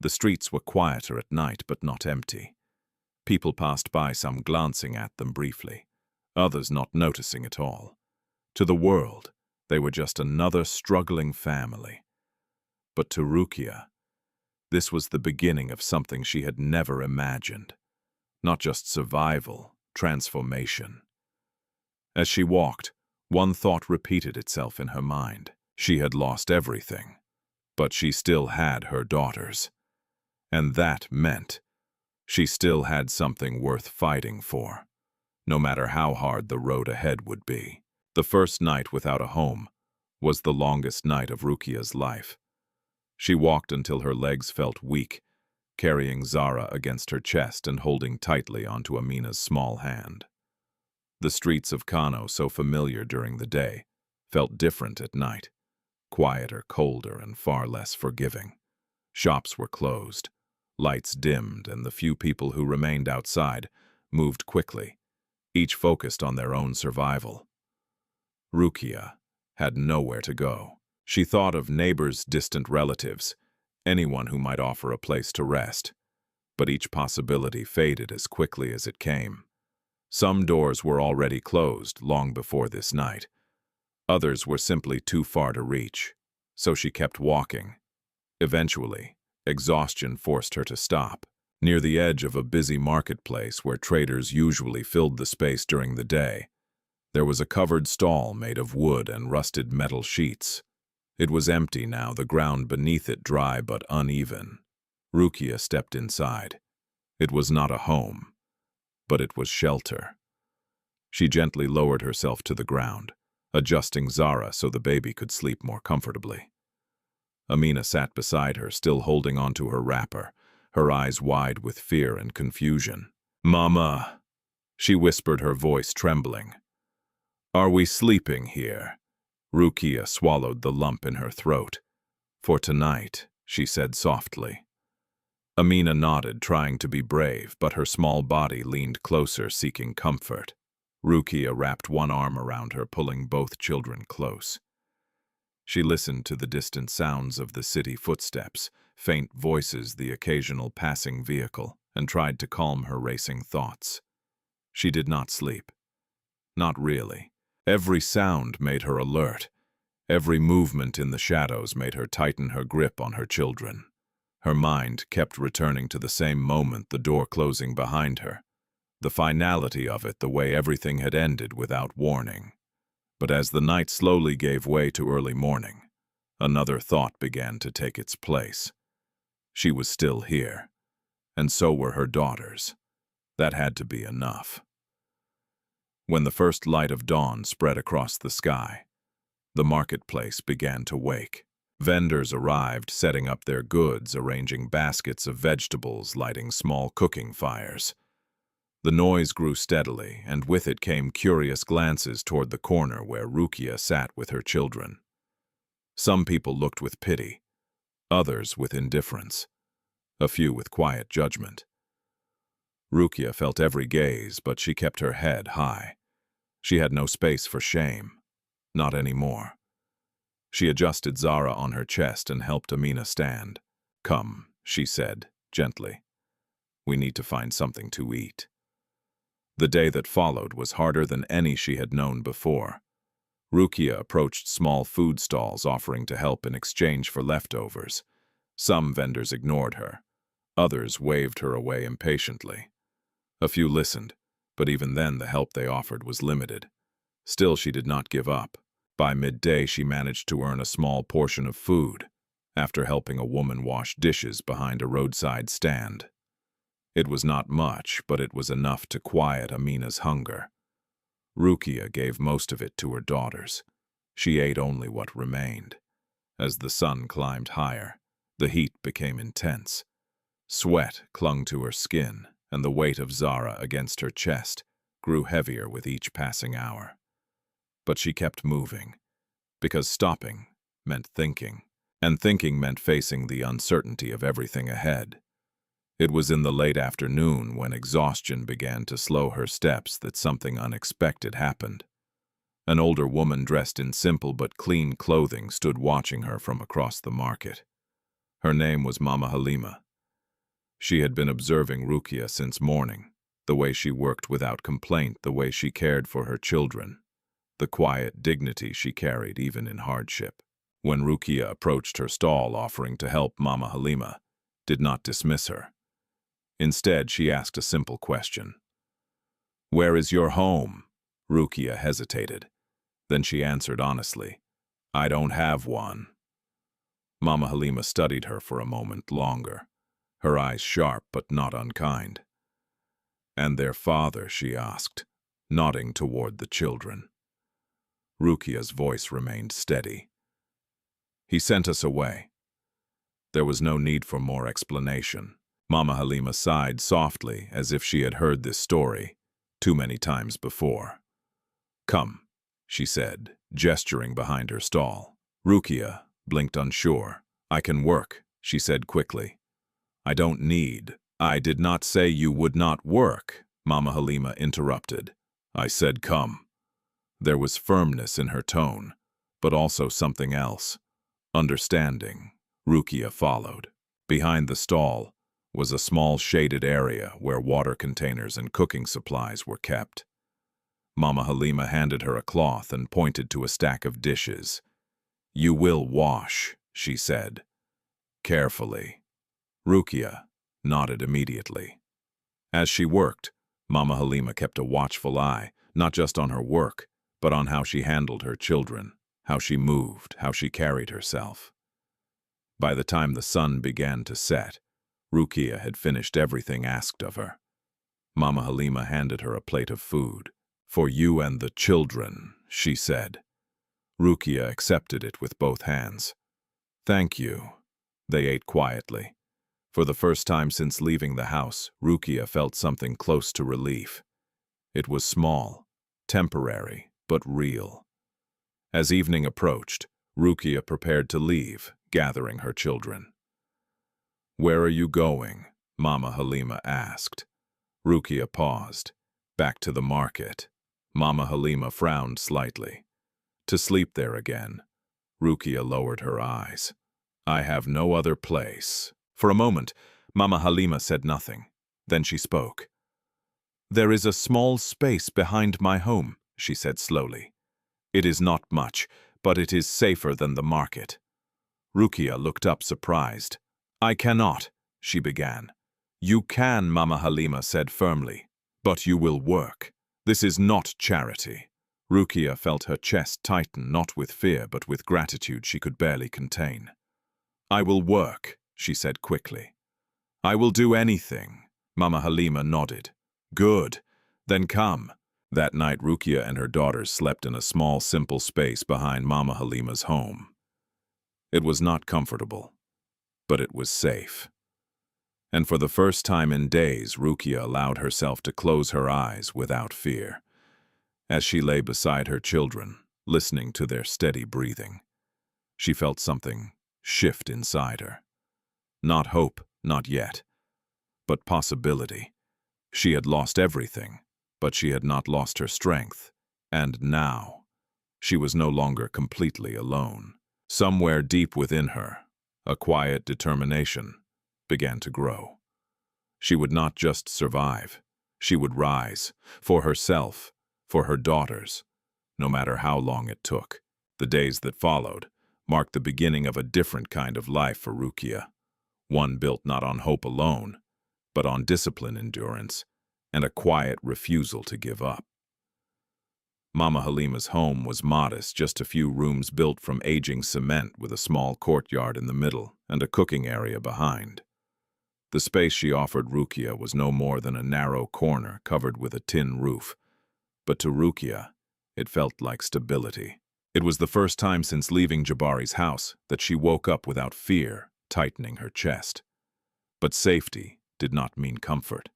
The streets were quieter at night, but not empty. People passed by, some glancing at them briefly. others not noticing at all. To the world, they were just another struggling family. But to Rukiya, this was the beginning of something she had never imagined. Not just survival, transformation. As she walked, one thought repeated itself in her mind. She had lost everything, but she still had her daughters. And that meant she still had something worth fighting for, no matter how hard the road ahead would be. The first night without a home was the longest night of Rukiya's life. She walked until her legs felt weak, carrying Zara against her chest and holding tightly onto Amina's small hand. The streets of Kano, so familiar during the day, felt different at night, quieter, colder, and far less forgiving. Shops were closed, lights dimmed, and the few people who remained outside moved quickly, each focused on their own survival. Rukiya had nowhere to go. She thought of neighbors, distant relatives, anyone who might offer a place to rest, but each possibility faded as quickly as it came. Some doors were already closed long before this night. Others were simply too far to reach, so she kept walking. Eventually, exhaustion forced her to stop. Near the edge of a busy marketplace where traders usually filled the space during the day, there was a covered stall made of wood and rusted metal sheets. It was empty now, the ground beneath it dry but uneven. Rukiya stepped inside. It was not a home, but it was shelter. She gently lowered herself to the ground, adjusting Zara so the baby could sleep more comfortably. Amina sat beside her, still holding onto her wrapper, her eyes wide with fear and confusion. "Mama," she whispered, her voice trembling. "Are we sleeping here?" Rukiya swallowed the lump in her throat. "For tonight," she said softly. Amina nodded, trying to be brave, but her small body leaned closer, seeking comfort. Rukiya wrapped one arm around her, pulling both children close. She listened to the distant sounds of the city footsteps, faint voices, the occasional passing vehicle, and tried to calm her racing thoughts. She did not sleep. Not really. Every sound made her alert. Every movement in the shadows made her tighten her grip on her children. Her mind kept returning to the same moment, the door closing behind her. The finality of it, the way everything had ended without warning. But as the night slowly gave way to early morning, another thought began to take its place. She was still here, and so were her daughters. That had to be enough. When the first light of dawn spread across the sky, the marketplace began to wake. Vendors arrived, setting up their goods, arranging baskets of vegetables, lighting small cooking fires. The noise grew steadily, and with it came curious glances toward the corner where Rukiya sat with her children. Some people looked with pity, others with indifference, a few with quiet judgment. Rukiya felt every gaze, but she kept her head high. She had no space for shame. Not anymore. She adjusted Zara on her chest and helped Amina stand. "Come," she said, gently. "We need to find something to eat." The day that followed was harder than any she had known before. Rukiya approached small food stalls, offering to help in exchange for leftovers. Some vendors ignored her. Others waved her away impatiently. A few listened, but even then the help they offered was limited. Still, she did not give up. By midday, she managed to earn a small portion of food, after helping a woman wash dishes behind a roadside stand. It was not much, but it was enough to quiet Amina's hunger. Rukiya gave most of it to her daughters. She ate only what remained. As the sun climbed higher, the heat became intense. Sweat clung to her skin, and the weight of Zara against her chest grew heavier with each passing hour. But she kept moving, because stopping meant thinking, and thinking meant facing the uncertainty of everything ahead. It was in the late afternoon, when exhaustion began to slow her steps, that something unexpected happened. An older woman dressed in simple but clean clothing stood watching her from across the market. Her name was Mama Halima. She had been observing Rukiya since morning, the way she worked without complaint, the way she cared for her children, the quiet dignity she carried even in hardship. When Rukiya approached her stall offering to help, Mama Halima did not dismiss her. Instead, she asked a simple question. "Where is your home?" Rukiya hesitated. Then she answered honestly, "I don't have one." Mama Halima studied her for a moment longer, her eyes sharp but not unkind. "And their father?" she asked, nodding toward the children. Rukiya's voice remained steady. "He sent us away." There was no need for more explanation. Mama Halima sighed softly as if she had heard this story too many times before. "Come," she said, gesturing behind her stall. Rukiya blinked unsure. "I can work," she said quickly. "I don't need." "I did not say you would not work," Mama Halima interrupted. "I said come." There was firmness in her tone, but also something else. Understanding. Rukiya followed. Behind the stall was a small shaded area where water containers and cooking supplies were kept. Mama Halima handed her a cloth and pointed to a stack of dishes. "You will wash," she said. "Carefully." Rukiya nodded immediately. As she worked, Mama Halima kept a watchful eye, not just on her work, but on how she handled her children, how she moved, how she carried herself. By the time the sun began to set, Rukiya had finished everything asked of her. Mama Halima handed her a plate of food. "For you and the children," she said. Rukiya accepted it with both hands. "Thank you." They ate quietly. For the first time since leaving the house, Rukiya felt something close to relief. It was small, temporary, but real. As evening approached, Rukiya prepared to leave, gathering her children. "Where are you going?" Mama Halima asked. Rukiya paused. "Back to the market." Mama Halima frowned slightly. "To sleep there again." Rukiya lowered her eyes. "I have no other place." For a moment, Mama Halima said nothing. Then she spoke. "There is a small space behind my home," she said slowly. "It is not much, but it is safer than the market." Rukiya looked up surprised. "I cannot," she began. "You can," Mama Halima said firmly. "But you will work. This is not charity." Rukiya felt her chest tighten, not with fear, but with gratitude she could barely contain. "I will work," she said quickly. "I will do anything." Mama Halima nodded. "Good. Then come." That night, Rukiya and her daughters slept in a small, simple space behind Mama Halima's home. It was not comfortable, but it was safe. And for the first time in days, Rukiya allowed herself to close her eyes without fear. As she lay beside her children, listening to their steady breathing, she felt something shift inside her. Not hope, not yet, but possibility. She had lost everything, but she had not lost her strength. And now, she was no longer completely alone. Somewhere deep within her, a quiet determination began to grow. She would not just survive. She would rise, for herself, for her daughters, no matter how long it took. The days that followed marked the beginning of a different kind of life for Rukiya, one built not on hope alone, but on discipline, endurance, and a quiet refusal to give up. Mama Halima's home was modest, just a few rooms built from aging cement with a small courtyard in the middle and a cooking area behind. The space she offered Rukiya was no more than a narrow corner covered with a tin roof, but to Rukiya, it felt like stability. It was the first time since leaving Jabari's house that she woke up without fear tightening her chest. But safety did not mean comfort.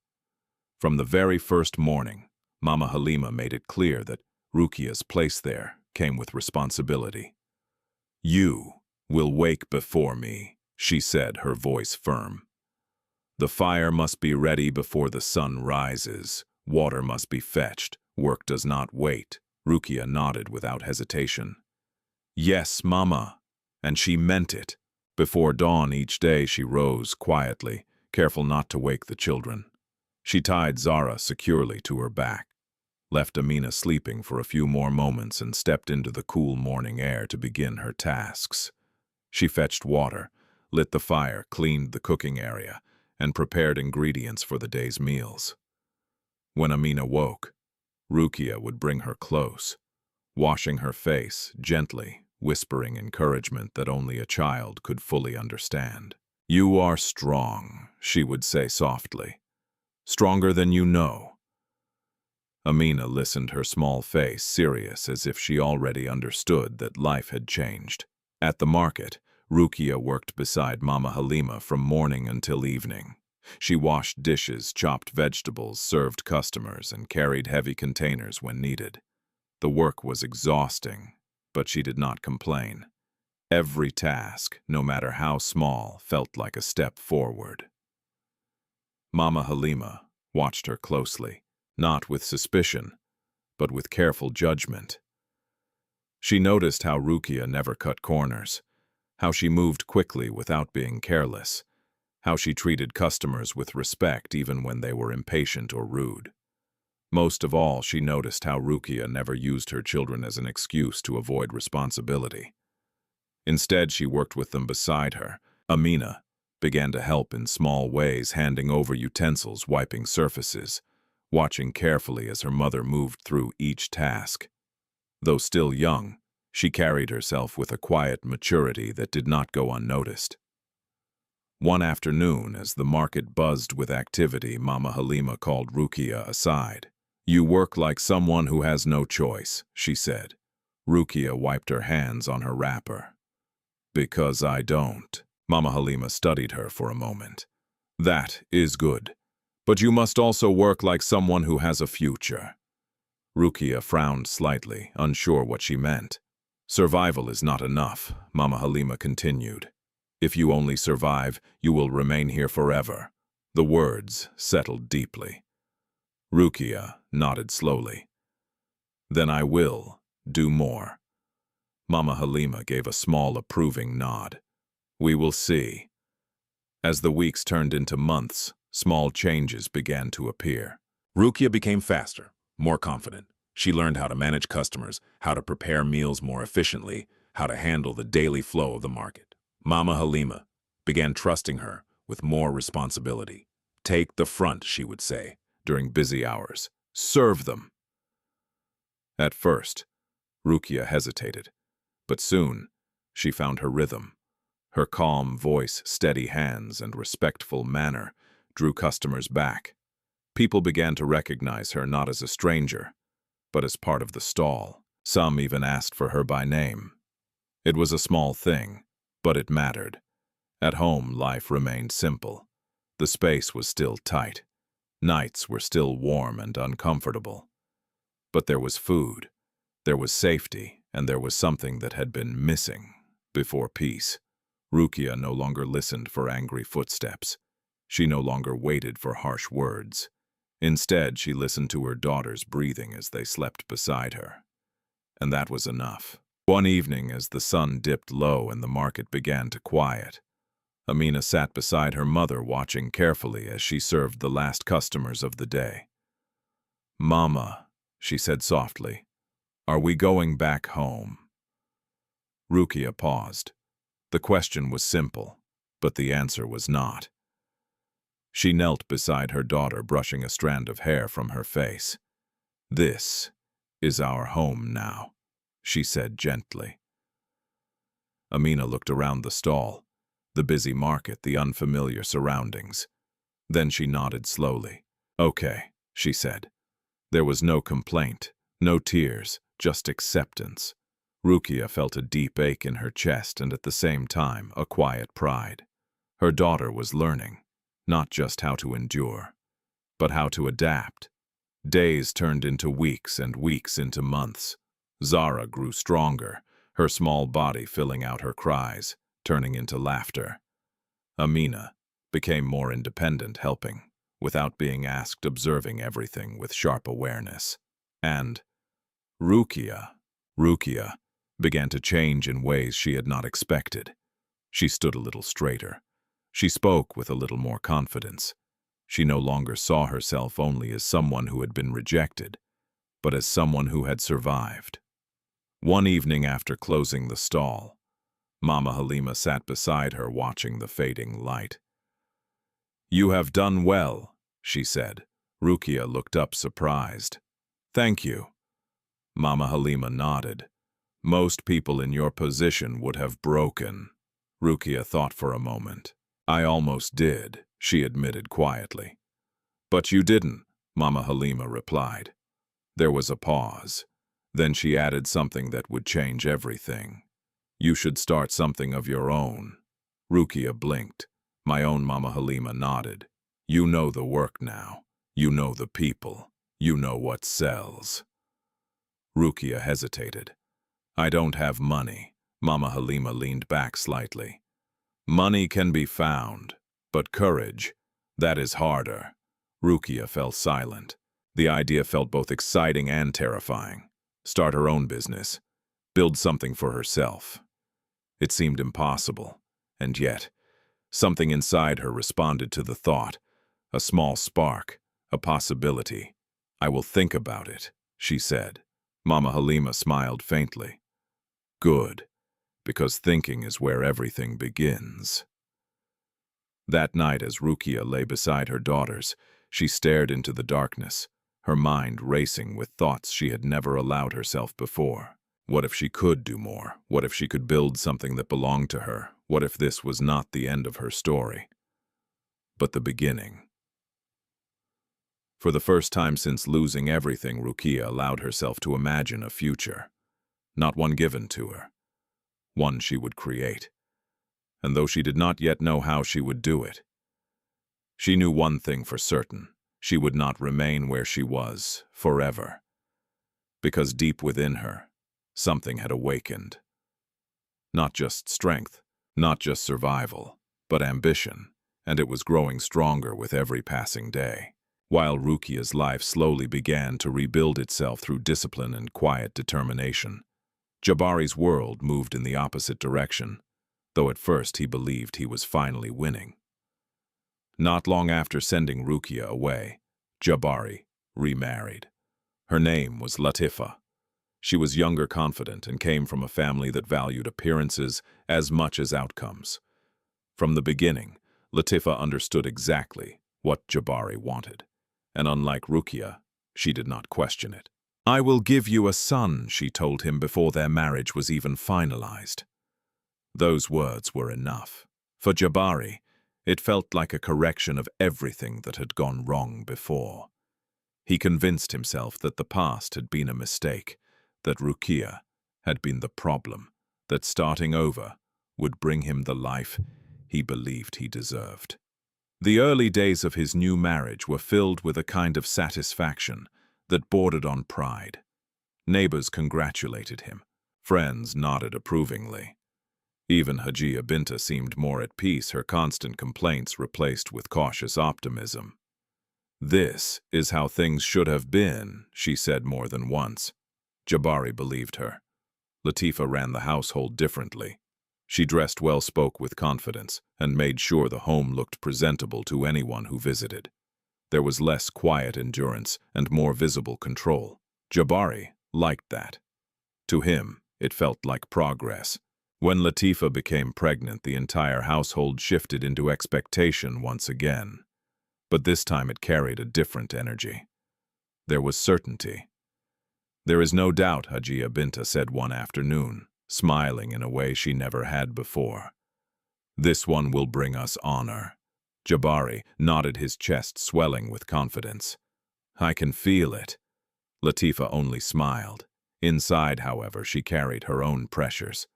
From the very first morning, Mama Halima made it clear that Rukiya's place there came with responsibility. "You will wake before me," she said, her voice firm. "The fire must be ready before the sun rises. Water must be fetched. Work does not wait." Rukiya nodded without hesitation. "Yes, Mama," and she meant it. Before dawn each day she rose quietly, careful not to wake the children. She tied Zara securely to her back, left Amina sleeping for a few more moments and stepped into the cool morning air to begin her tasks. She fetched water, lit the fire, cleaned the cooking area, and prepared ingredients for the day's meals. When Amina woke, Rukiya would bring her close, washing her face gently, whispering encouragement that only a child could fully understand. "You are strong," she would say softly. "Stronger than you know." Amina listened, her small face serious as if she already understood that life had changed. At the market, Rukiya worked beside Mama Halima from morning until evening. She washed dishes, chopped vegetables, served customers, and carried heavy containers when needed. The work was exhausting, but she did not complain. Every task, no matter how small, felt like a step forward. Mama Halima watched her closely, not with suspicion, but with careful judgment. She noticed how Rukiya never cut corners, how she moved quickly without being careless, how she treated customers with respect even when they were impatient or rude. Most of all, she noticed how Rukiya never used her children as an excuse to avoid responsibility. Instead, she worked with them beside her. Amina began to help in small ways, handing over utensils, wiping surfaces, watching carefully as her mother moved through each task. Though still young, she carried herself with a quiet maturity that did not go unnoticed. One afternoon, as the market buzzed with activity, Mama Halima called Rukiya aside. "You work like someone who has no choice," she said. Rukiya wiped her hands on her wrapper. "Because I don't." Mama Halima studied her for a moment. "That is good. But you must also work like someone who has a future." Rukiya frowned slightly, unsure what she meant. "Survival is not enough," Mama Halima continued. "If you only survive, you will remain here forever." The words settled deeply. Rukiya nodded slowly. "Then I will do more." Mama Halima gave a small approving nod. "We will see." As the weeks turned into months, small changes began to appear. Rukiya became faster, more confident. She learned how to manage customers, how to prepare meals more efficiently, how to handle the daily flow of the market. Mama Halima began trusting her with more responsibility. "Take the front," she would say During busy hours, "Serve them." At first, Rukiya hesitated, but soon she found her rhythm. Her calm voice, steady hands, and respectful manner drew customers back. People began to recognize her not as a stranger, but as part of the stall. Some even asked for her by name. It was a small thing, but it mattered. At home, life remained simple. The space was still tight. Nights were still warm and uncomfortable. But there was food, there was safety, and there was something that had been missing before peace. Rukiya no longer listened for angry footsteps. She no longer waited for harsh words. Instead, she listened to her daughters breathing as they slept beside her. And that was enough. One evening, as the sun dipped low and the market began to quiet, Amina sat beside her mother, watching carefully as she served the last customers of the day. "Mama," she said softly, "are we going back home?" Rukiya paused. The question was simple, but the answer was not. She knelt beside her daughter, brushing a strand of hair from her face. "This is our home now," she said gently. Amina looked around the stall, the busy market, the unfamiliar surroundings. Then she nodded slowly. "Okay," she said. There was no complaint, no tears, just acceptance. Rukiya felt a deep ache in her chest and at the same time a quiet pride. Her daughter was learning, not just how to endure, but how to adapt. Days turned into weeks and weeks into months. Zara grew stronger, her small body filling out her cries, turning into laughter. Amina became more independent, helping, without being asked, observing everything with sharp awareness. And Rukiya began to change in ways she had not expected. She stood a little straighter. She spoke with a little more confidence. She no longer saw herself only as someone who had been rejected, but as someone who had survived. One evening after closing the stall, Mama Halima sat beside her watching the fading light. "You have done well," she said. Rukiya looked up surprised. "Thank you." Mama Halima nodded. "Most people in your position would have broken." Rukiya thought for a moment. "I almost did," she admitted quietly. "But you didn't," Mama Halima replied. There was a pause. Then she added something that would change everything. "You should start something of your own." Rukiya blinked. My own Mama Halima nodded. "You know the work now. You know the people. You know what sells." Rukiya hesitated. "I don't have money." Mama Halima leaned back slightly. "Money can be found, but courage, that is harder." Rukiya fell silent. The idea felt both exciting and terrifying. Start her own business. Build something for herself. It seemed impossible, and yet, something inside her responded to the thought. A small spark, a possibility. "I will think about it," she said. Mama Halima smiled faintly. "Good, because thinking is where everything begins." That night, as Rukiya lay beside her daughters, she stared into the darkness, her mind racing with thoughts she had never allowed herself before. What if she could do more? What if she could build something that belonged to her? What if this was not the end of her story, but the beginning? For the first time since losing everything, Rukiya allowed herself to imagine a future. Not one given to her. One she would create. And though she did not yet know how she would do it, she knew one thing for certain. She would not remain where she was forever. Because deep within her, something had awakened. Not just strength, not just survival, but ambition, and it was growing stronger with every passing day. While Rukiya's life slowly began to rebuild itself through discipline and quiet determination, Jabari's world moved in the opposite direction, though at first he believed he was finally winning. Not long after sending Rukiya away, Jabari remarried. Her name was Latifa. She was younger, confident, and came from a family that valued appearances as much as outcomes. From the beginning, Latifa understood exactly what Jabari wanted, and unlike Rukiya, she did not question it. "I will give you a son," she told him before their marriage was even finalized. Those words were enough. For Jabari, it felt like a correction of everything that had gone wrong before. He convinced himself that the past had been a mistake, that Rukiya had been the problem, that starting over would bring him the life he believed he deserved. The early days of his new marriage were filled with a kind of satisfaction that bordered on pride. Neighbors congratulated him. Friends nodded approvingly. Even Hajiya Binta seemed more at peace, her constant complaints replaced with cautious optimism. "This is how things should have been," she said more than once. Jabari believed her. Latifa ran the household differently. She dressed well, spoke with confidence, and made sure the home looked presentable to anyone who visited. There was less quiet endurance and more visible control. Jabari liked that. To him, it felt like progress. When Latifa became pregnant, the entire household shifted into expectation once again. But this time it carried a different energy. There was certainty. "There is no doubt," Hajiya Binta said one afternoon, smiling in a way she never had before. "This one will bring us honor." Jabari nodded, his chest swelling with confidence. "I can feel it." Latifa only smiled. Inside, however, she carried her own pressures.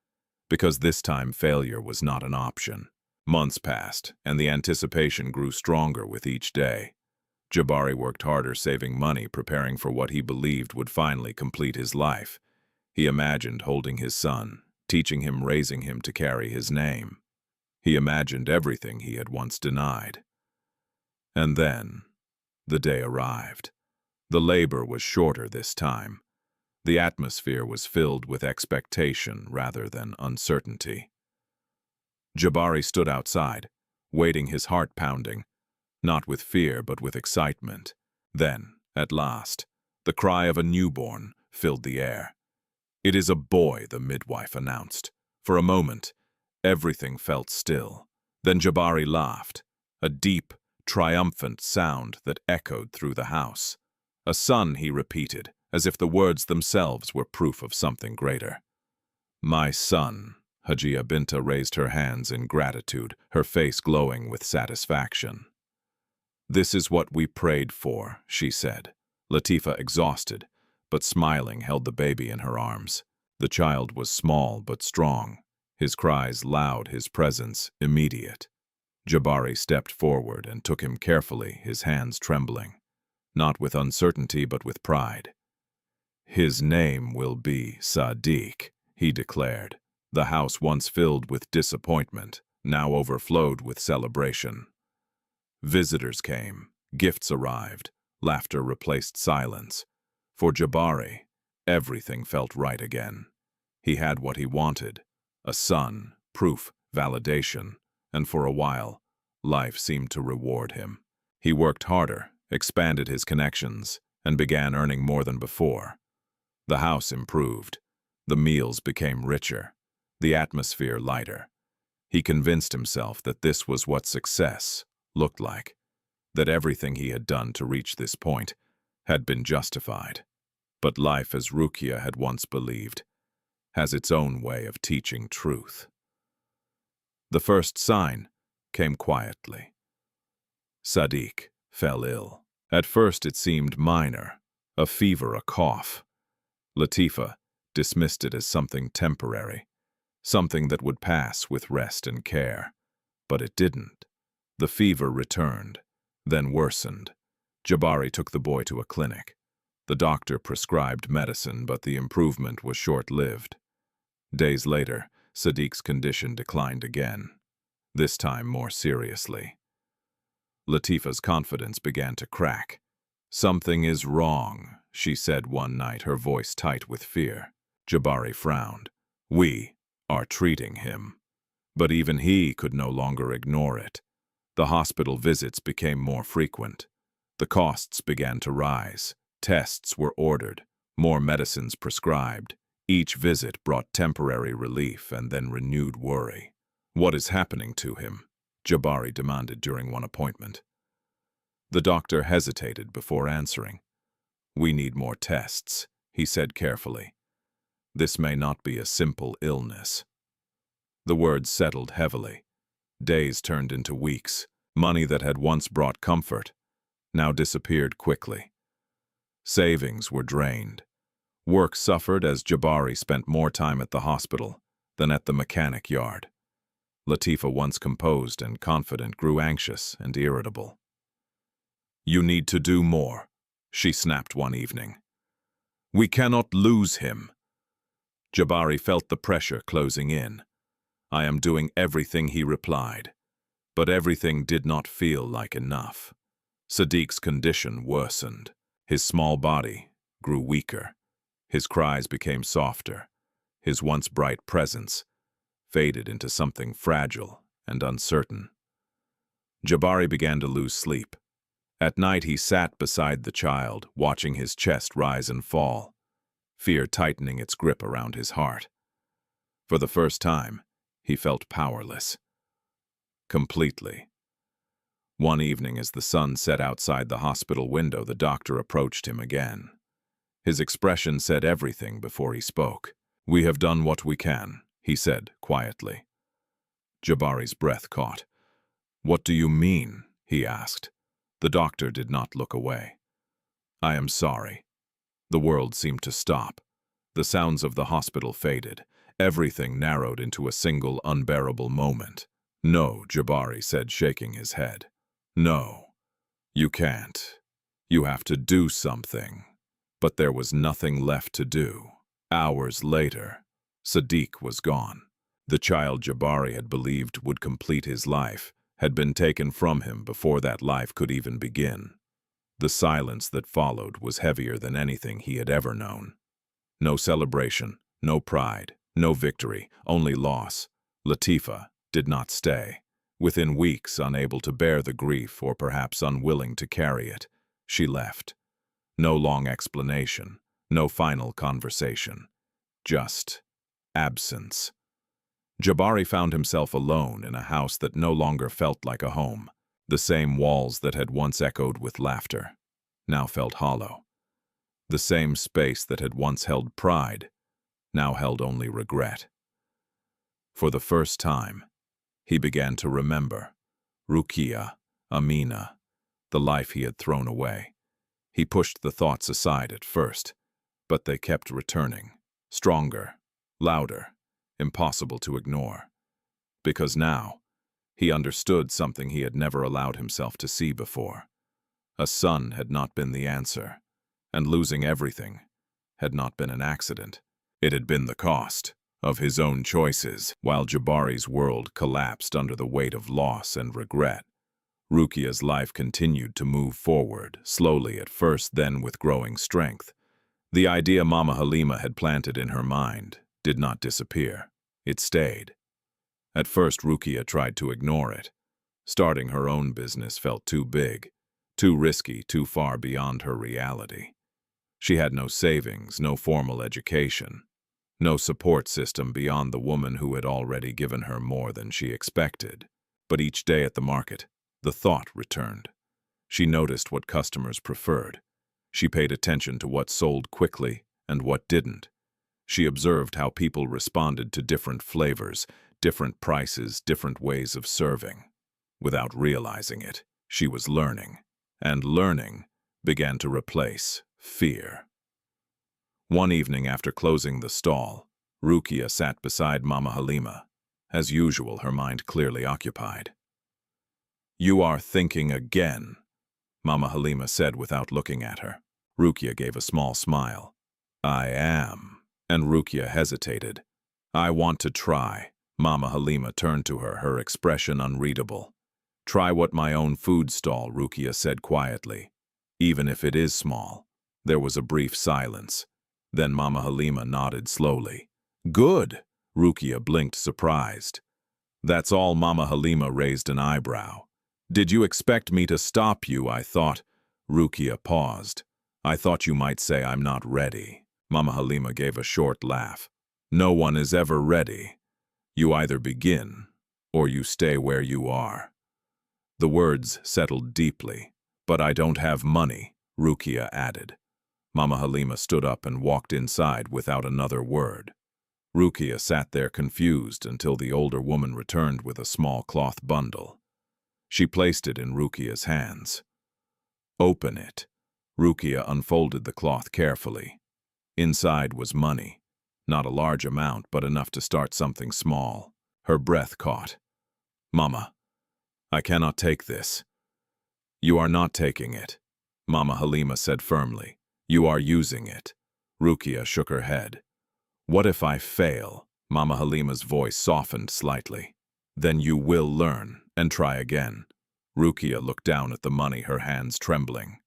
Because this time failure was not an option. Months passed, and the anticipation grew stronger with each day. Jabari worked harder, saving money, preparing for what he believed would finally complete his life. He imagined holding his son, teaching him, raising him to carry his name. He imagined everything he had once denied. And then, the day arrived. The labor was shorter this time. The atmosphere was filled with expectation rather than uncertainty. Jabari stood outside, waiting, his heart pounding. not with fear but with excitement. Then, at last, the cry of a newborn filled the air. "It is a boy," the midwife announced. For a moment, everything felt still. Then Jabari laughed, a deep, triumphant sound that echoed through the house. "A son," he repeated, as if the words themselves were proof of something greater. "My son." Hajiya Binta raised her hands in gratitude, her face glowing with satisfaction. "This is what we prayed for," she said. Latifa, exhausted, but smiling, held the baby in her arms. The child was small but strong, his cries loud, his presence immediate. Jabari stepped forward and took him carefully, his hands trembling, not with uncertainty but with pride. "His name will be Sadiq," he declared. The house, once filled with disappointment, now overflowed with celebration. Visitors came, gifts arrived, laughter replaced silence. For Jabari, everything felt right again. He had what he wanted, a son, proof, validation, and for a while, life seemed to reward him. He worked harder, expanded his connections, and began earning more than before. The house improved. The meals became richer, the atmosphere lighter. He convinced himself that this was what success looked like, that everything he had done to reach this point had been justified. But life, as Rukiya had once believed, has its own way of teaching truth. The first sign came quietly. Sadiq fell ill. At first it seemed minor, a fever, a cough. Latifa dismissed it as something temporary, something that would pass with rest and care. But it didn't. The fever returned, then worsened. Jabari took the boy to a clinic. The doctor prescribed medicine, but the improvement was short-lived. Days later, Sadiq's condition declined again, this time more seriously. Latifa's confidence began to crack. "Something is wrong," she said one night, her voice tight with fear. Jabari frowned. "We are treating him." But even he could no longer ignore it. The hospital visits became more frequent. The costs began to rise. Tests were ordered, more medicines prescribed. Each visit brought temporary relief and then renewed worry. "What is happening to him?" Jabari demanded during one appointment. The doctor hesitated before answering. "We need more tests," he said carefully. "This may not be a simple illness." The words settled heavily. Days turned into weeks. Money that had once brought comfort now disappeared quickly. Savings were drained. Work suffered as Jabari spent more time at the hospital than at the mechanic yard. Latifa, once composed and confident, grew anxious and irritable. "You need to do more," she snapped one evening. "We cannot lose him." Jabari felt the pressure closing in. "I am doing everything," he replied. But everything did not feel like enough. Sadiq's condition worsened. His small body grew weaker. His cries became softer. His once bright presence faded into something fragile and uncertain. Jabari began to lose sleep. At night he sat beside the child, watching his chest rise and fall, fear tightening its grip around his heart. For the first time, he felt powerless. Completely. One evening, as the sun set outside the hospital window, the doctor approached him again. His expression said everything before he spoke. "We have done what we can," he said quietly. Jabari's breath caught. "What do you mean?" he asked. The doctor did not look away. "I am sorry." The world seemed to stop. The sounds of the hospital faded. Everything narrowed into a single unbearable moment. "No," Jabari said, shaking his head. "No, you can't. You have to do something." But there was nothing left to do. Hours later, Sadiq was gone. The child Jabari had believed would complete his life had been taken from him before that life could even begin. The silence that followed was heavier than anything he had ever known. No celebration, no pride, no victory, only loss. Latifa did not stay. Within weeks, unable to bear the grief or perhaps unwilling to carry it, she left. No long explanation, no final conversation. Just absence. Jabari found himself alone in a house that no longer felt like a home. The same walls that had once echoed with laughter now felt hollow. The same space that had once held pride now held only regret. For the first time, he began to remember Rukiya, Amina, the life he had thrown away. He pushed the thoughts aside at first, but they kept returning, stronger, louder, impossible to ignore. Because now, he understood something he had never allowed himself to see before. A son had not been the answer, and losing everything had not been an accident. It had been the cost of his own choices. While Jabari's world collapsed under the weight of loss and regret, Rukiya's life continued to move forward, slowly at first, then with growing strength. The idea Mama Halima had planted in her mind did not disappear. It stayed. At first, Rukiya tried to ignore it. Starting her own business felt too big, too risky, too far beyond her reality. She had no savings, no formal education, no support system beyond the woman who had already given her more than she expected. But each day at the market, the thought returned. She noticed what customers preferred. She paid attention to what sold quickly and what didn't. She observed how people responded to different flavors, different prices, different ways of serving. Without realizing it, she was learning, and learning began to replace fear. One evening after closing the stall, Rukiya sat beside Mama Halima. As usual, her mind clearly occupied. "You are thinking again," Mama Halima said without looking at her. Rukiya gave a small smile. "I am." And Rukiya hesitated. "I want to try." Mama Halima turned to her, her expression unreadable. "Try what my own food stall," Rukiya said quietly. "Even if it is small." There was a brief silence. Then Mama Halima nodded slowly. "Good!" Rukiya blinked, surprised. "That's all?" Mama Halima raised an eyebrow. "Did you expect me to stop you? I thought—" Rukiya paused. "I thought you might say I'm not ready." Mama Halima gave a short laugh. "No one is ever ready. You either begin, or you stay where you are." The words settled deeply. "But I don't have money," Rukiya added. Mama Halima stood up and walked inside without another word. Rukiya sat there confused until the older woman returned with a small cloth bundle. She placed it in Rukiya's hands. "Open it." Rukiya unfolded the cloth carefully. Inside was money. Not a large amount, but enough to start something small. Her breath caught. "Mama, I cannot take this." "You are not taking it," Mama Halima said firmly. "You are using it." Rukiya shook her head. "What if I fail?" Mama Halima's voice softened slightly. "Then you will learn and try again." Rukiya looked down at the money, her hands trembling.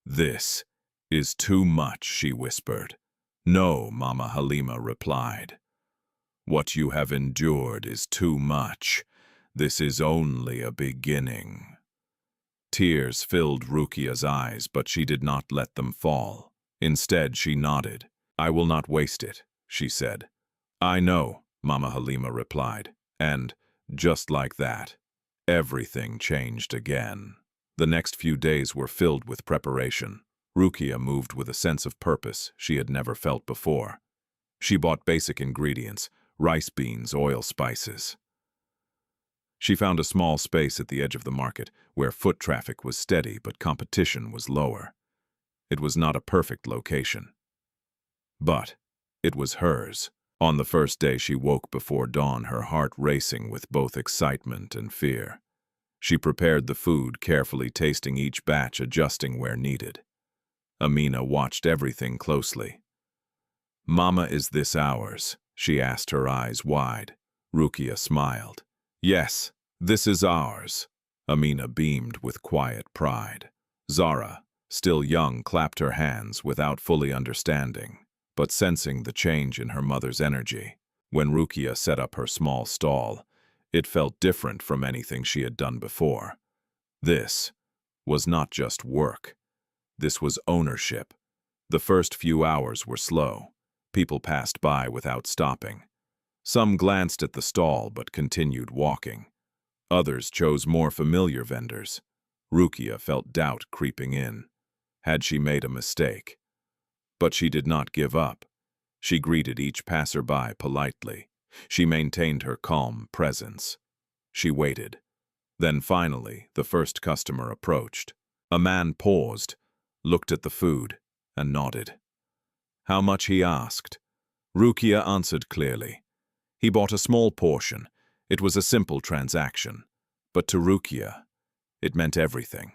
"This is too much," she whispered. "No," Mama Halima replied. "What you have endured is too much. This is only a beginning." Tears filled Rukiya's eyes, but she did not let them fall. Instead, she nodded. "I will not waste it," she said. "I know," Mama Halima replied. And, just like that, everything changed again. The next few days were filled with preparation. Rukiya moved with a sense of purpose she had never felt before. She bought basic ingredients, rice beans, oil, spices. She found a small space at the edge of the market where foot traffic was steady but competition was lower. It was not a perfect location, but it was hers. On the first day she woke before dawn, her heart racing with both excitement and fear. She prepared the food, carefully tasting each batch, adjusting where needed. Amina watched everything closely. "Mama, is this ours?" she asked, her eyes wide. Rukiya smiled. "Yes, this is ours." Amina beamed with quiet pride. Zara, still young, clapped her hands without fully understanding, but sensing the change in her mother's energy. When Rukiya set up her small stall, It felt different from anything she had done before. This was not just work. This was ownership. The first few hours were slow. People passed by without stopping. Some glanced at the stall but continued walking. Others chose more familiar vendors. Rukiya felt doubt creeping in. Had she made a mistake? But she did not give up. She greeted each passerby politely. She maintained her calm presence. She waited. Then finally, the first customer approached. A man paused, looked at the food, and nodded. How much, he asked. Rukiya answered clearly. He bought a small portion. It was a simple transaction. But to Rukiya, it meant everything.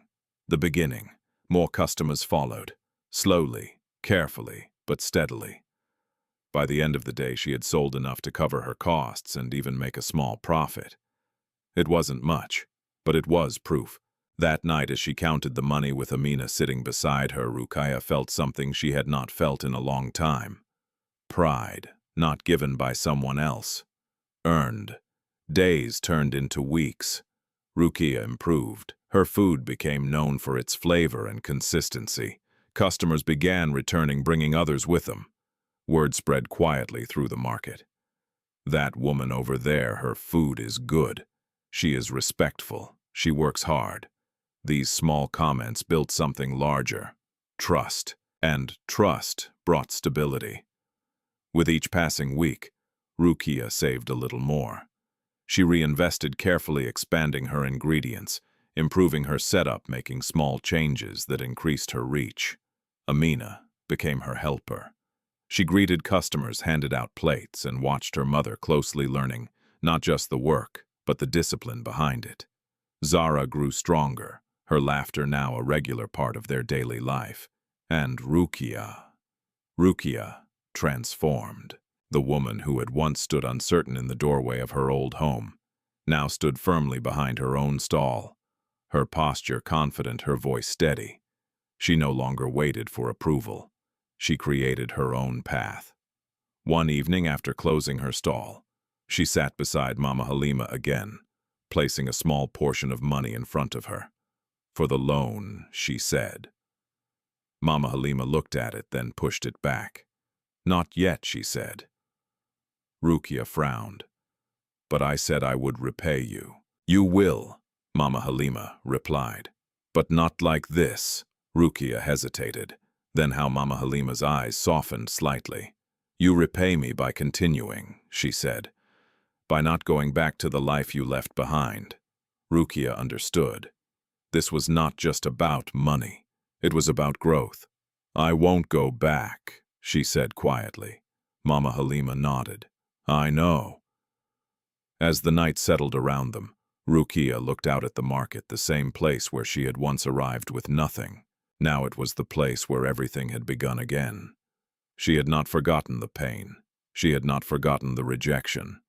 The beginning. More customers followed. Slowly, carefully, but steadily. By the end of the day, she had sold enough to cover her costs and even make a small profit. It wasn't much, but it was proof. That night, as she counted the money with Amina sitting beside her, Rukiya felt something she had not felt in a long time. Pride, not given by someone else. Earned. Days turned into weeks. Rukiya improved. Her food became known for its flavor and consistency. Customers began returning, bringing others with them. Word spread quietly through the market. That woman over there, her food is good. She is respectful. She works hard. These small comments built something larger. Trust. And trust brought stability. With each passing week, Rukiya saved a little more. She reinvested, carefully expanding her ingredients, improving her setup, making small changes that increased her reach. Amina became her helper. She greeted customers, handed out plates, and watched her mother closely, learning not just the work, but the discipline behind it. Zara grew stronger, her laughter now a regular part of their daily life. And Rukiya transformed. The woman who had once stood uncertain in the doorway of her old home now stood firmly behind her own stall, her posture confident, her voice steady. She no longer waited for approval. She created her own path. One evening, after closing her stall, she sat beside Mama Halima again, placing a small portion of money in front of her. For the loan, she said. Mama Halima looked at it, then pushed it back. Not yet, she said. Rukiya frowned. But I said I would repay you. You will, Mama Halima replied. But not like this. Rukiya hesitated. Then how Mama Halima's eyes softened slightly. You repay me by continuing, she said. By not going back to the life you left behind. Rukiya understood. This was not just about money. It was about growth. I won't go back, she said quietly. Mama Halima nodded. I know. As the night settled around them, Rukiya looked out at the market, the same place where she had once arrived with nothing. Now it was the place where everything had begun again. She had not forgotten the pain. She had not forgotten the rejection.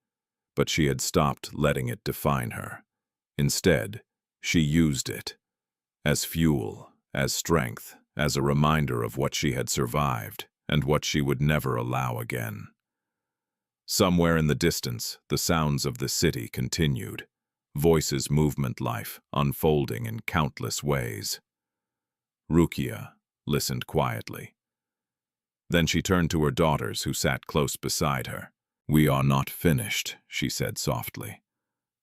But she had stopped letting it define her. Instead, she used it as fuel, as strength, as a reminder of what she had survived and what she would never allow again. Somewhere in the distance, the sounds of the city continued. Voices, movement, life, unfolding in countless ways. Rukiya listened quietly. Then she turned to her daughters, who sat close beside her. We are not finished, she said softly.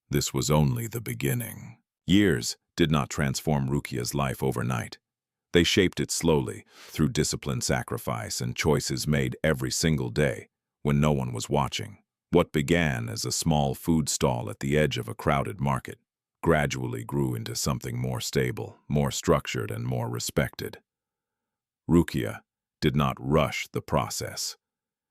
This was only the beginning. Years did not transform Rukiya's life overnight. They shaped it slowly, through disciplined sacrifice and choices made every single day, when no one was watching. What began as a small food stall at the edge of a crowded market gradually grew into something more stable, more structured, and more respected. Rukiya did not rush the process.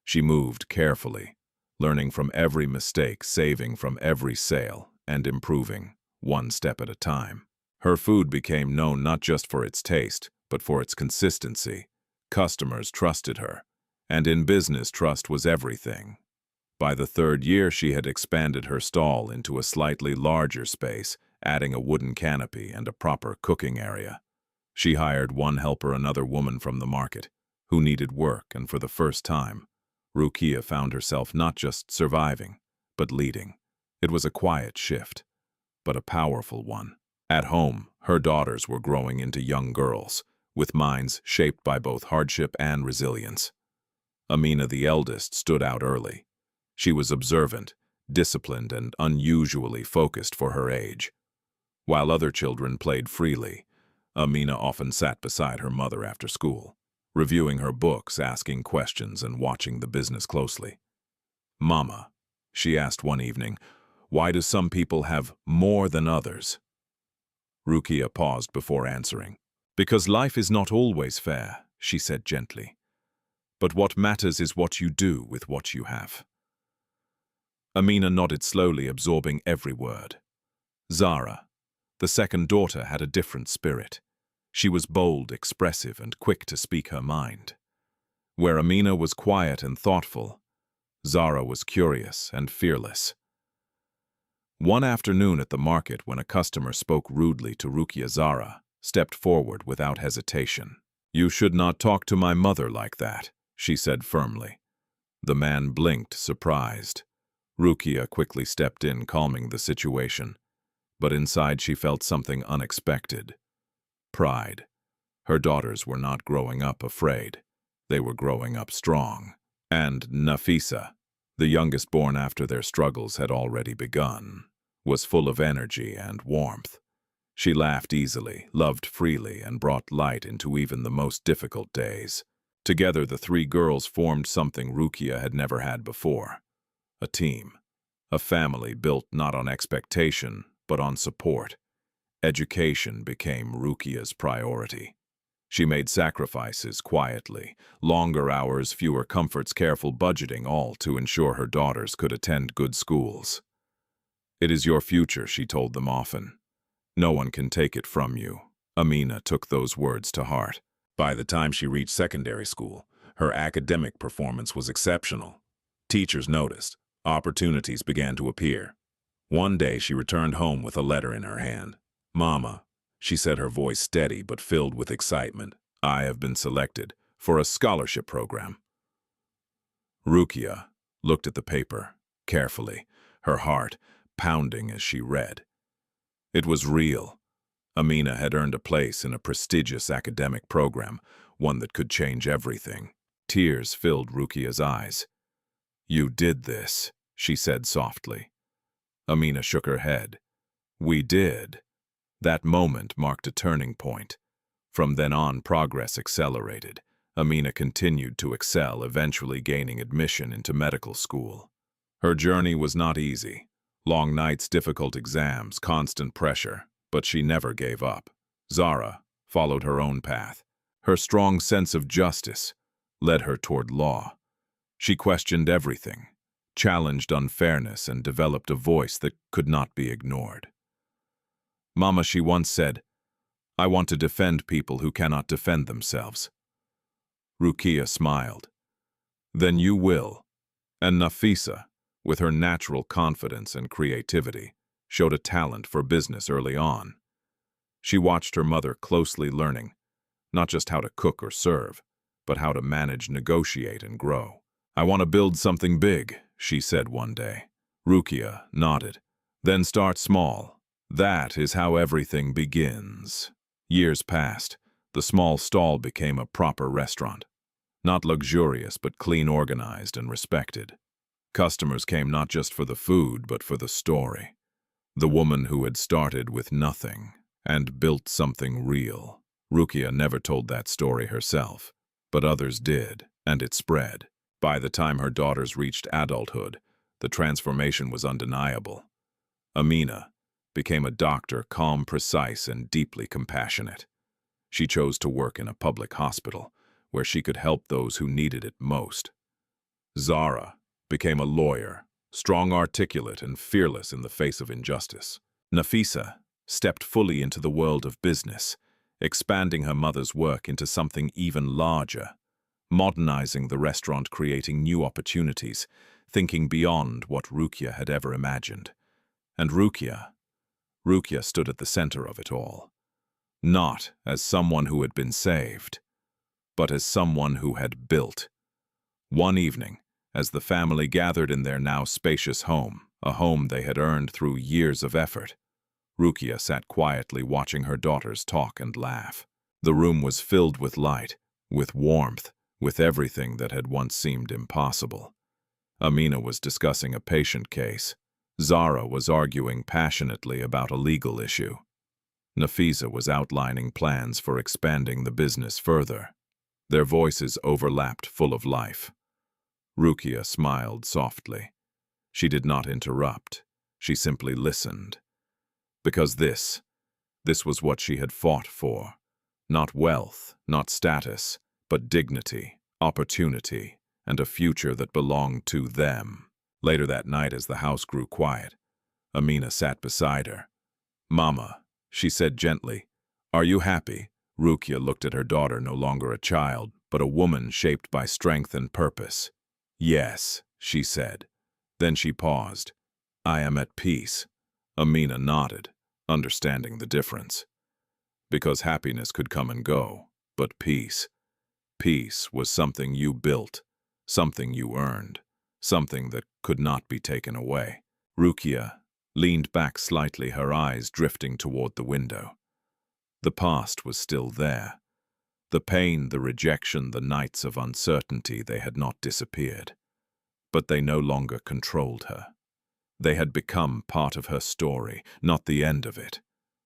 She moved carefully, learning from every mistake, saving from every sale, and improving, one step at a time. Her food became known not just for its taste, but for its consistency. Customers trusted her, and in business, trust was everything. By the third year, she had expanded her stall into a slightly larger space, adding a wooden canopy and a proper cooking area. She hired one helper, another woman from the market, who needed work, and for the first time, Rukiya found herself not just surviving, but leading. It was a quiet shift, but a powerful one. At home, her daughters were growing into young girls, with minds shaped by both hardship and resilience. Amina, the eldest, stood out early. She was observant, disciplined, and unusually focused for her age. While other children played freely, Amina often sat beside her mother after school, reviewing her books, asking questions, and watching the business closely. "Mama," she asked one evening, "why do some people have more than others?" Rukiya paused before answering. "Because life is not always fair," she said gently. "But what matters is what you do with what you have." Amina nodded slowly, absorbing every word. Zara, the second daughter, had a different spirit. She was bold, expressive, and quick to speak her mind. Where Amina was quiet and thoughtful, Zara was curious and fearless. One afternoon at the market, when a customer spoke rudely to Rukiya, Zara stepped forward without hesitation. "You should not talk to my mother like that," she said firmly. The man blinked, surprised. Rukiya quickly stepped in, calming the situation. But inside she felt something unexpected. Pride. Her daughters were not growing up afraid. They were growing up strong. And Nafisa, the youngest born after their struggles had already begun, was full of energy and warmth. She laughed easily, loved freely, and brought light into even the most difficult days. Together, the three girls formed something Rukiya had never had before. A team. A family built not on expectation, but on support. Education became Rukiya's priority. She made sacrifices quietly, longer hours, fewer comforts, careful budgeting, all to ensure her daughters could attend good schools. "It is your future," she told them often. "No one can take it from you." Amina took those words to heart. By the time she reached secondary school, her academic performance was exceptional. Teachers noticed. Opportunities began to appear. One day she returned home with a letter in her hand. "Mama," she said, her voice steady but filled with excitement, "I have been selected for a scholarship program." Rukiya looked at the paper carefully, her heart pounding as she read. It was real. Amina had earned a place in a prestigious academic program, one that could change everything. Tears filled Rukiya's eyes. "You did this," she said softly. Amina shook her head. "We did." That moment marked a turning point. From then on, progress accelerated. Amina continued to excel, eventually gaining admission into medical school. Her journey was not easy. Long nights, difficult exams, constant pressure, but she never gave up. Zara followed her own path. Her strong sense of justice led her toward law. She questioned everything, challenged unfairness, and developed a voice that could not be ignored. "Mama," she once said, "I want to defend people who cannot defend themselves." Rukiya smiled. "Then you will." And Nafisa, with her natural confidence and creativity, showed a talent for business early on. She watched her mother closely, learning not just how to cook or serve, but how to manage, negotiate, and grow. "I want to build something big," she said one day. Rukiya nodded. "Then start small. That is how everything begins." Years passed. The small stall became a proper restaurant. Not luxurious, but clean, organized, and respected. Customers came not just for the food, but for the story. The woman who had started with nothing and built something real. Rukiya never told that story herself, but others did, and it spread. By the time her daughters reached adulthood, the transformation was undeniable. Amina became a doctor, calm, precise, and deeply compassionate. She chose to work in a public hospital, where she could help those who needed it most. Zara became a lawyer, strong, articulate, and fearless in the face of injustice. Nafisa stepped fully into the world of business, expanding her mother's work into something even larger, modernizing the restaurant, creating new opportunities, thinking beyond what Rukiya had ever imagined. And Rukiya stood at the center of it all, not as someone who had been saved, but as someone who had built. One evening, as the family gathered in their now spacious home, a home they had earned through years of effort. Rukiya sat quietly watching her daughters talk and laugh. The room was filled with light, with warmth, with everything that had once seemed impossible. Amina was discussing a patient case. Zara was arguing passionately about a legal issue. Nafisa was outlining plans for expanding the business further. Their voices overlapped, full of life. Rukiya smiled softly. She did not interrupt. She simply listened. Because this was what she had fought for. Not wealth, not status, but dignity, opportunity, and a future that belonged to them. Later that night, as the house grew quiet, Amina sat beside her. "Mama," she said gently, "are you happy?" Rukiya looked at her daughter, no longer a child, but a woman shaped by strength and purpose. "Yes," she said. Then she paused. "I am at peace." Amina nodded, understanding the difference. Because happiness could come and go, but peace was something you built, something you earned, something that could not be taken away. Rukiya leaned back slightly, her eyes drifting toward the window. The past was still there. The pain, the rejection, the nights of uncertainty, they had not disappeared. But they no longer controlled her. They had become part of her story, not the end of it,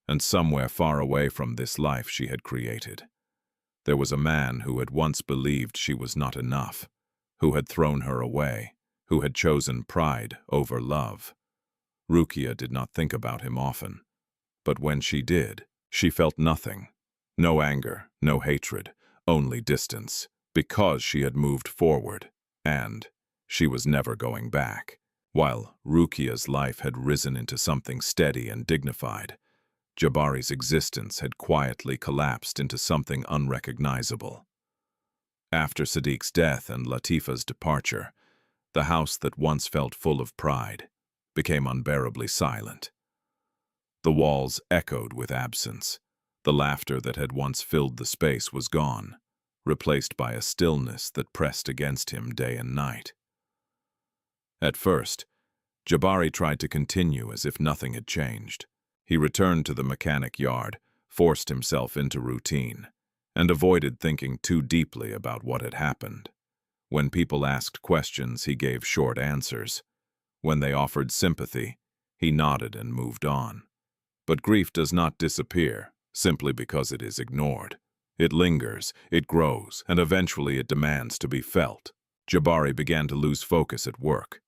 and somewhere far away from this life she had created. There was a man who had once believed she was not enough, who had thrown her away, who had chosen pride over love. Rukiya did not think about him often, but when she did, she felt nothing. No anger, no hatred, only distance, because she had moved forward, and she was never going back. While Rukiya's life had risen into something steady and dignified, Jabari's existence had quietly collapsed into something unrecognizable. After Sadiq's death and Latifa's departure, the house that once felt full of pride became unbearably silent. The walls echoed with absence. The laughter that had once filled the space was gone, replaced by a stillness that pressed against him day and night. At first, Jabari tried to continue as if nothing had changed. He returned to the mechanic yard, forced himself into routine, and avoided thinking too deeply about what had happened. When people asked questions, he gave short answers. When they offered sympathy, he nodded and moved on. But grief does not disappear simply because it is ignored. It lingers, it grows, and eventually it demands to be felt. Jabari began to lose focus at work.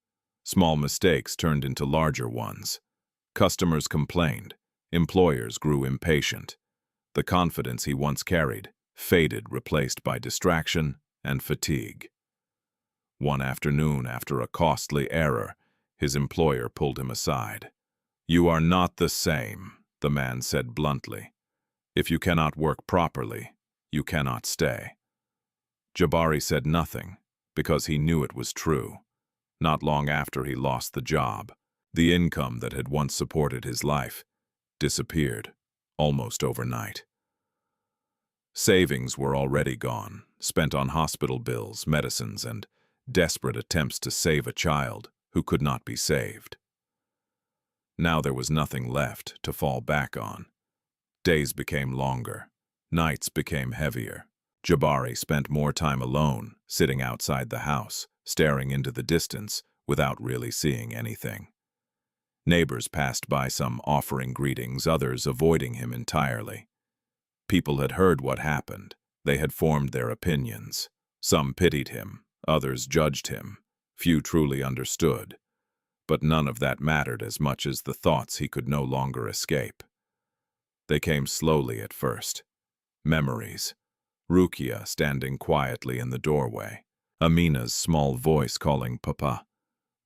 Small mistakes turned into larger ones. Customers complained. Employers grew impatient. The confidence he once carried faded, replaced by distraction and fatigue. One afternoon, after a costly error, his employer pulled him aside. "You are not the same," the man said bluntly. "If you cannot work properly, you cannot stay." Jabari said nothing, because he knew it was true. Not long after he lost the job, the income that had once supported his life disappeared, almost overnight. Savings were already gone, spent on hospital bills, medicines, and desperate attempts to save a child who could not be saved. Now there was nothing left to fall back on. Days became longer. Nights became heavier. Jabari spent more time alone, sitting outside the house, staring into the distance without really seeing anything. Neighbors passed by, some offering greetings, others avoiding him entirely. People had heard what happened. They had formed their opinions. Some pitied him, others judged him. Few truly understood. But none of that mattered as much as the thoughts he could no longer escape. They came slowly at first. Memories. Rukiya standing quietly in the doorway. Amina's small voice calling Papa.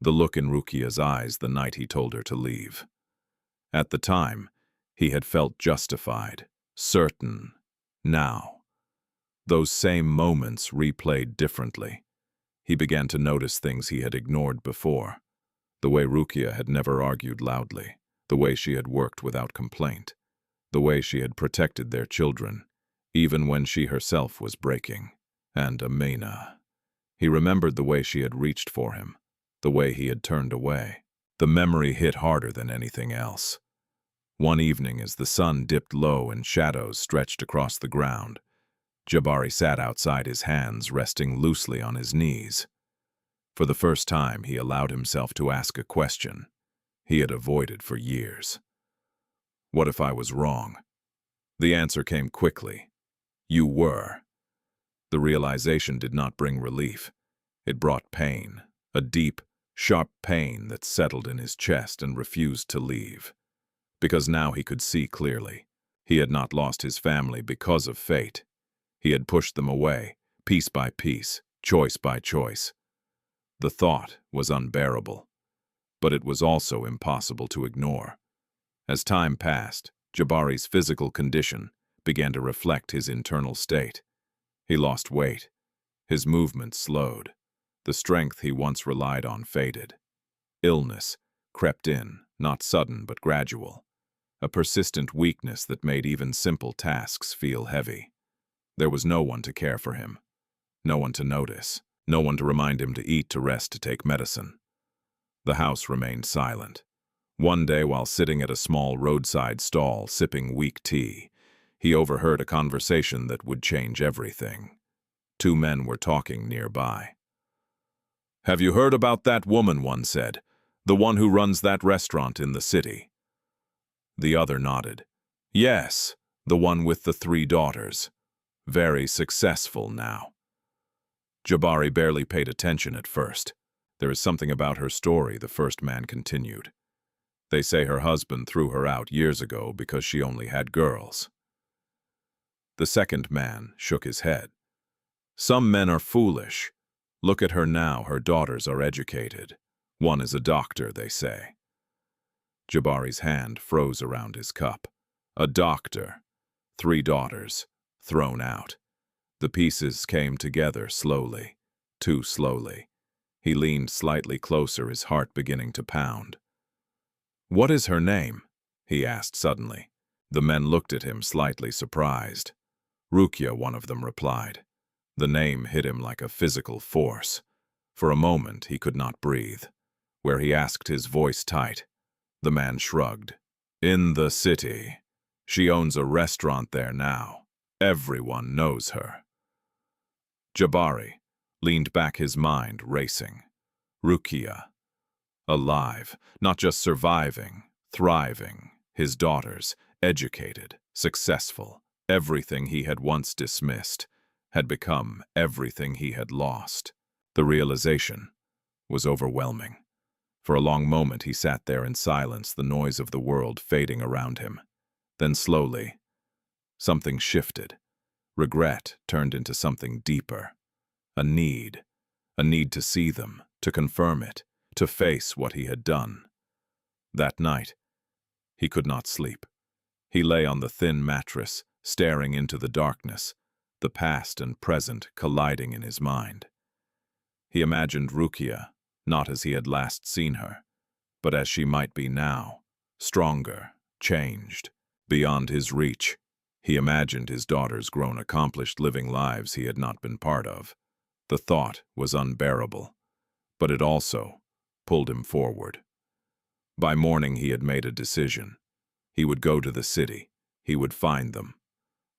The look in Rukiya's eyes the night he told her to leave. At the time, he had felt justified, certain. Now, those same moments replayed differently. He began to notice things he had ignored before. The way Rukiya had never argued loudly, the way she had worked without complaint, the way she had protected their children, even when she herself was breaking. And Amina. He remembered the way she had reached for him, the way he had turned away. The memory hit harder than anything else. One evening, as the sun dipped low and shadows stretched across the ground, Jabari sat outside, his hands resting loosely on his knees. For the first time, he allowed himself to ask a question he had avoided for years. What if I was wrong? The answer came quickly. You were. The realization did not bring relief. It brought pain, a deep, sharp pain that settled in his chest and refused to leave. Because now he could see clearly. He had not lost his family because of fate. He had pushed them away, piece by piece, choice by choice. The thought was unbearable, but it was also impossible to ignore. As time passed, Jabari's physical condition began to reflect his internal state. He lost weight. His movements slowed. The strength he once relied on faded. Illness crept in, not sudden but gradual. A persistent weakness that made even simple tasks feel heavy. There was no one to care for him. No one to notice. No one to remind him to eat, to rest, to take medicine. The house remained silent. One day, while sitting at a small roadside stall sipping weak tea, he overheard a conversation that would change everything. Two men were talking nearby. "Have you heard about that woman?" one said. "The one who runs that restaurant in the city." The other nodded. "Yes, the one with the 3 daughters. Very successful now." Jabari barely paid attention at first. "There is something about her story," the first man continued. "They say her husband threw her out years ago because she only had girls." The second man shook his head. "Some men are foolish. Look at her now, her daughters are educated. One is a doctor, they say." Jabari's hand froze around his cup. A doctor. 3 daughters. Thrown out. The pieces came together slowly. Too slowly. He leaned slightly closer, his heart beginning to pound. "What is her name?" he asked suddenly. The men looked at him, slightly surprised. "Rukiya," one of them replied. The name hit him like a physical force. For a moment, he could not breathe. Where he asked, his voice tight. The man shrugged. "In the city. She owns a restaurant there now. Everyone knows her." Jabari leaned back, his mind racing. Rukiya. Alive, not just surviving, thriving. His daughters, educated, successful. Everything he had once dismissed had become everything he had lost. The realization was overwhelming. For a long moment he sat there in silence, the noise of the world fading around him. Then slowly, something shifted. Regret turned into something deeper. A need to see them, to confirm it, to face what he had done. That night, he could not sleep. He lay on the thin mattress, staring into the darkness, the past and present colliding in his mind. He imagined Rukiya, not as he had last seen her, but as she might be now, stronger, changed, beyond his reach. He imagined his daughters grown, accomplished, living lives he had not been part of. The thought was unbearable, but it also pulled him forward. By morning he had made a decision. He would go to the city. He would find them.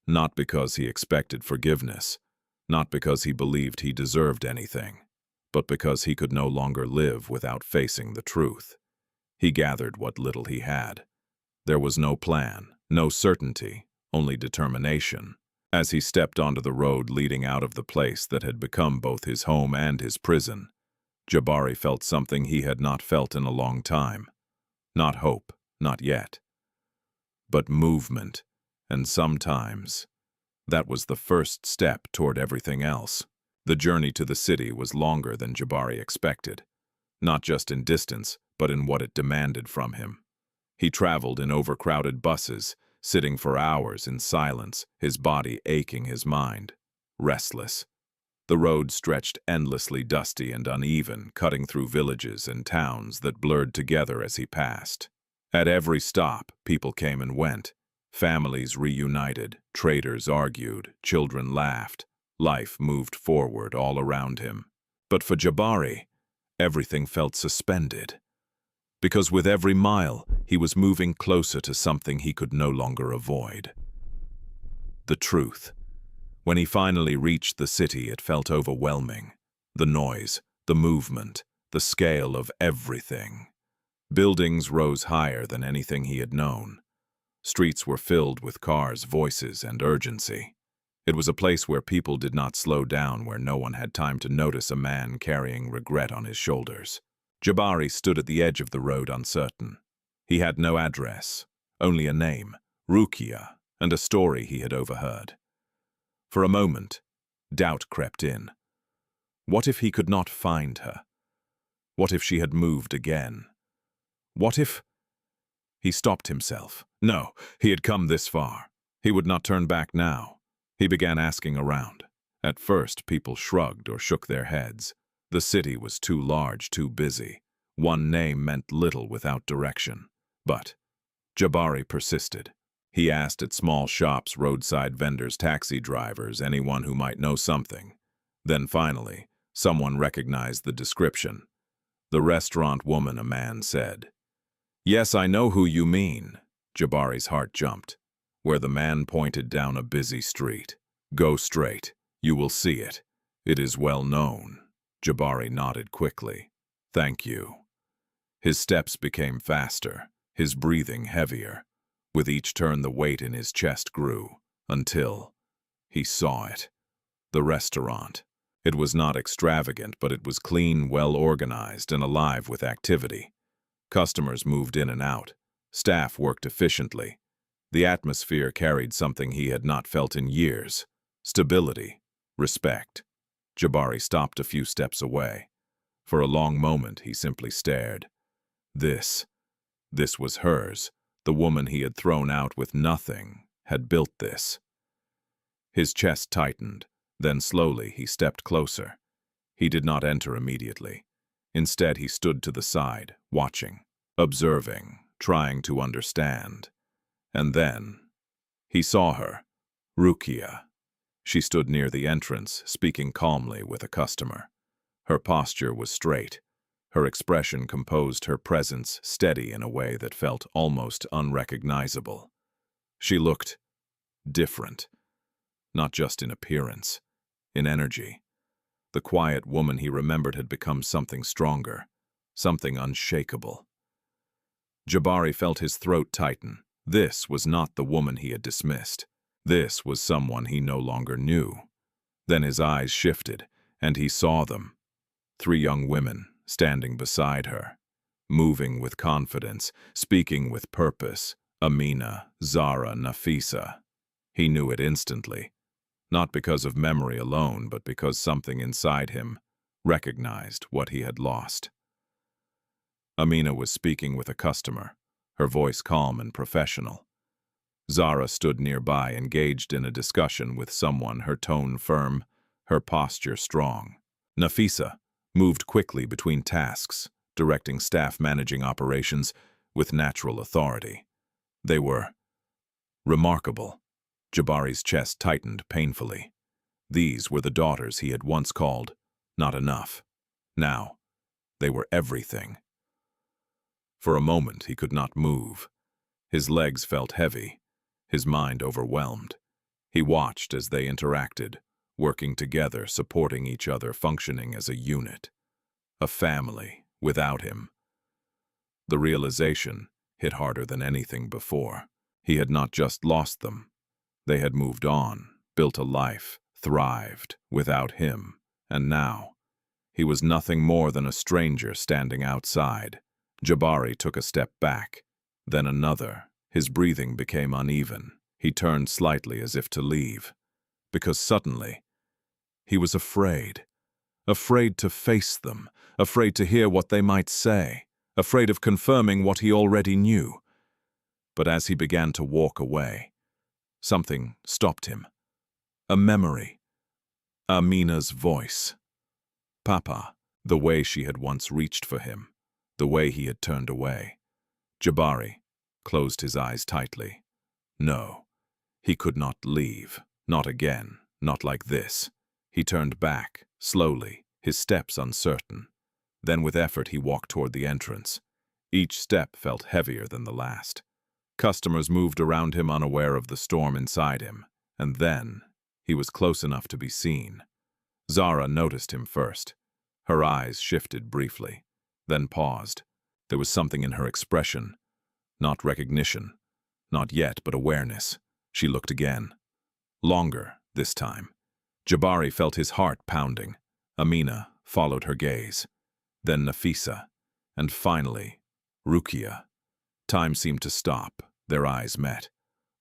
Not because he expected forgiveness, not because he believed he deserved anything, but because he could no longer live without facing the truth. He gathered what little he had. There was no plan, no certainty, only determination. As he stepped onto the road leading out of the place that had become both his home and his prison, Jabari felt something he had not felt in a long time. Not hope, not yet, but movement, and sometimes that was the first step toward everything else. The journey to the city was longer than Jabari expected, not just in distance, but in what it demanded from him. He traveled in overcrowded buses, sitting for hours in silence, his body aching, his mind restless. The road stretched endlessly, dusty and uneven, cutting through villages and towns that blurred together as he passed. At every stop, people came and went. Families reunited, traders argued, children laughed. Life moved forward all around him. But for Jabari, everything felt suspended. because with every mile he was moving closer to something he could no longer avoid. The truth. When he finally reached the city, it felt overwhelming. The noise, the movement, the scale of everything. Buildings rose higher than anything he had known. Streets were filled with cars, voices, and urgency. It was a place where people did not slow down, where no one had time to notice a man carrying regret on his shoulders. Jabari stood at the edge of the road, uncertain. He had no address, only a name, Rukiya, and a story he had overheard. For a moment, doubt crept in. What if he could not find her? What if she had moved again? What if... He stopped himself. No, he had come this far. He would not turn back now. He began asking around. At first, people shrugged or shook their heads. The city was too large, too busy. One name meant little without direction. But Jabari persisted. He asked at small shops, roadside vendors, taxi drivers, anyone who might know something. Then finally, someone recognized the description. The restaurant woman, a man said. "Yes, I know who you mean." Jabari's heart jumped. Where the man pointed down a busy street. "Go straight. You will see it. It is well known." Jabari nodded quickly. "Thank you." His steps became faster, his breathing heavier. With each turn, the weight in his chest grew, until he saw it. The restaurant. It was not extravagant, but it was clean, well-organized, and alive with activity. Customers moved in and out. Staff worked efficiently. The atmosphere carried something he had not felt in years. Stability. Respect. Jabari stopped a few steps away. For a long moment, he simply stared. This was hers. The woman he had thrown out with nothing had built this. His chest tightened. Then slowly he stepped closer. He did not enter immediately. Instead, he stood to the side, watching, observing, trying to understand. And then he saw her, Rukiya. She stood near the entrance, speaking calmly with a customer. Her posture was straight. Her expression composed, her presence steady in a way that felt almost unrecognizable. She looked different, not just in appearance, in energy. The quiet woman he remembered had become something stronger, something unshakable. Jabari felt his throat tighten. This was not the woman he had dismissed. This was someone he no longer knew. Then his eyes shifted, and he saw them. 3 young women standing beside her, moving with confidence, speaking with purpose. Amina, Zara, Nafisa. He knew it instantly. Not because of memory alone, but because something inside him recognized what he had lost. Amina was speaking with a customer, her voice calm and professional. Zara stood nearby, engaged in a discussion with someone, her tone firm, her posture strong. Nafisa moved quickly between tasks, directing staff, managing operations with natural authority. They were remarkable. Jabari's chest tightened painfully. These were the daughters he had once called not enough. Now, they were everything. For a moment, he could not move. His legs felt heavy, his mind overwhelmed. He watched as they interacted, working together, supporting each other, functioning as a unit. A family without him. The realization hit harder than anything before. He had not just lost them. They had moved on, built a life, thrived without him, and now he was nothing more than a stranger standing outside. Jabari took a step back, then another. His breathing became uneven. He turned slightly as if to leave, because suddenly he was afraid. Afraid to face them, afraid to hear what they might say, afraid of confirming what he already knew. But as he began to walk away, something stopped him. A memory. Amina's voice. Papa, the way she had once reached for him, the way he had turned away. Jabari closed his eyes tightly. No, he could not leave. Not again, not like this. He turned back, slowly, his steps uncertain. Then with effort he walked toward the entrance. Each step felt heavier than the last. Customers moved around him unaware of the storm inside him, and then he was close enough to be seen. Zara noticed him first. Her eyes shifted briefly, then paused. There was something in her expression. Not recognition. Not yet, but awareness. She looked again. Longer, this time. Jabari felt his heart pounding. Amina followed her gaze. Then Nafisa. And finally, Rukiya. Time seemed to stop. Their eyes met.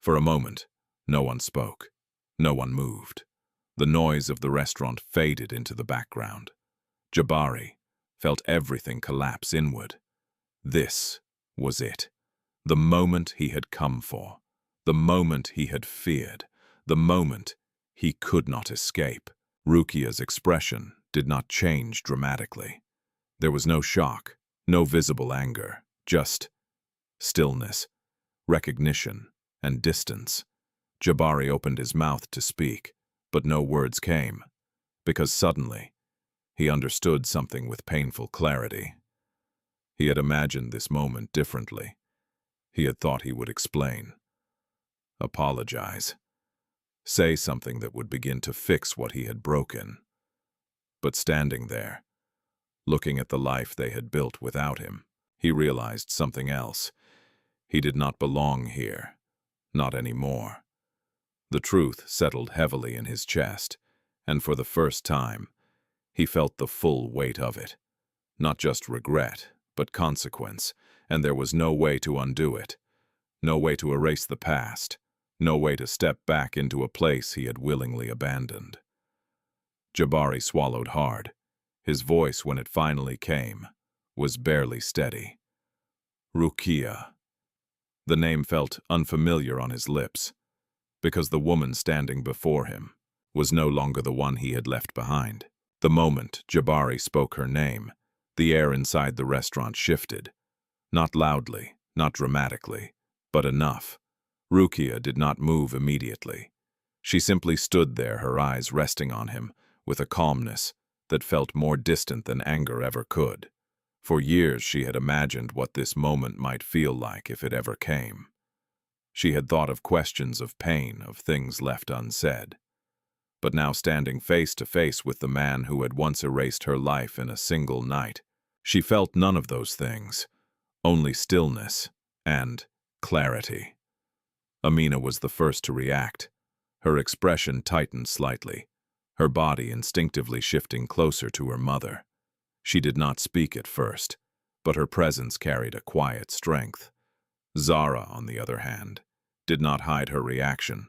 For a moment, no one spoke. No one moved. The noise of the restaurant faded into the background. Jabari felt everything collapse inward. This was it. The moment he had come for. The moment he had feared. The moment he could not escape. Rukiya's expression did not change dramatically. There was no shock, no visible anger, just stillness, recognition, and distance. Jabari opened his mouth to speak, but no words came, because suddenly he understood something with painful clarity. He had imagined this moment differently. He had thought he would explain, apologize, say something that would begin to fix what he had broken. But standing there, looking at the life they had built without him, he realized something else. He did not belong here, not anymore. The truth settled heavily in his chest, and for the first time, he felt the full weight of it. Not just regret, but consequence, and there was no way to undo it. No way to erase the past. No way to step back into a place he had willingly abandoned. Jabari swallowed hard. His voice, when it finally came, was barely steady. Rukiya. The name felt unfamiliar on his lips, because the woman standing before him was no longer the one he had left behind. The moment Jabari spoke her name, the air inside the restaurant shifted. Not loudly, not dramatically, but enough. Rukiya did not move immediately. She simply stood there, her eyes resting on him, with a calmness that felt more distant than anger ever could. For years she had imagined what this moment might feel like if it ever came. She had thought of questions of pain, of things left unsaid. But now standing face to face with the man who had once erased her life in a single night, she felt none of those things, only stillness and clarity. Amina was the first to react. Her expression tightened slightly, her body instinctively shifting closer to her mother. She did not speak at first, but her presence carried a quiet strength. Zara, on the other hand, did not hide her reaction.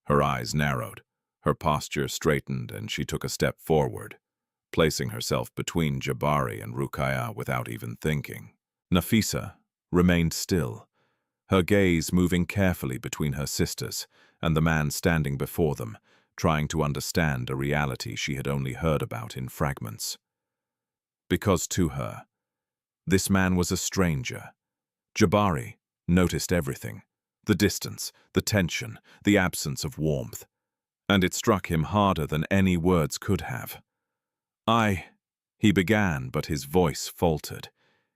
Her eyes narrowed, her posture straightened, and she took a step forward, placing herself between Jabari and Rukiya without even thinking. Nafisa remained still, her gaze moving carefully between her sisters and the man standing before them, trying to understand a reality she had only heard about in fragments. Because to her, this man was a stranger. Jabari noticed everything, the distance, the tension, the absence of warmth, and it struck him harder than any words could have. He began, but his voice faltered.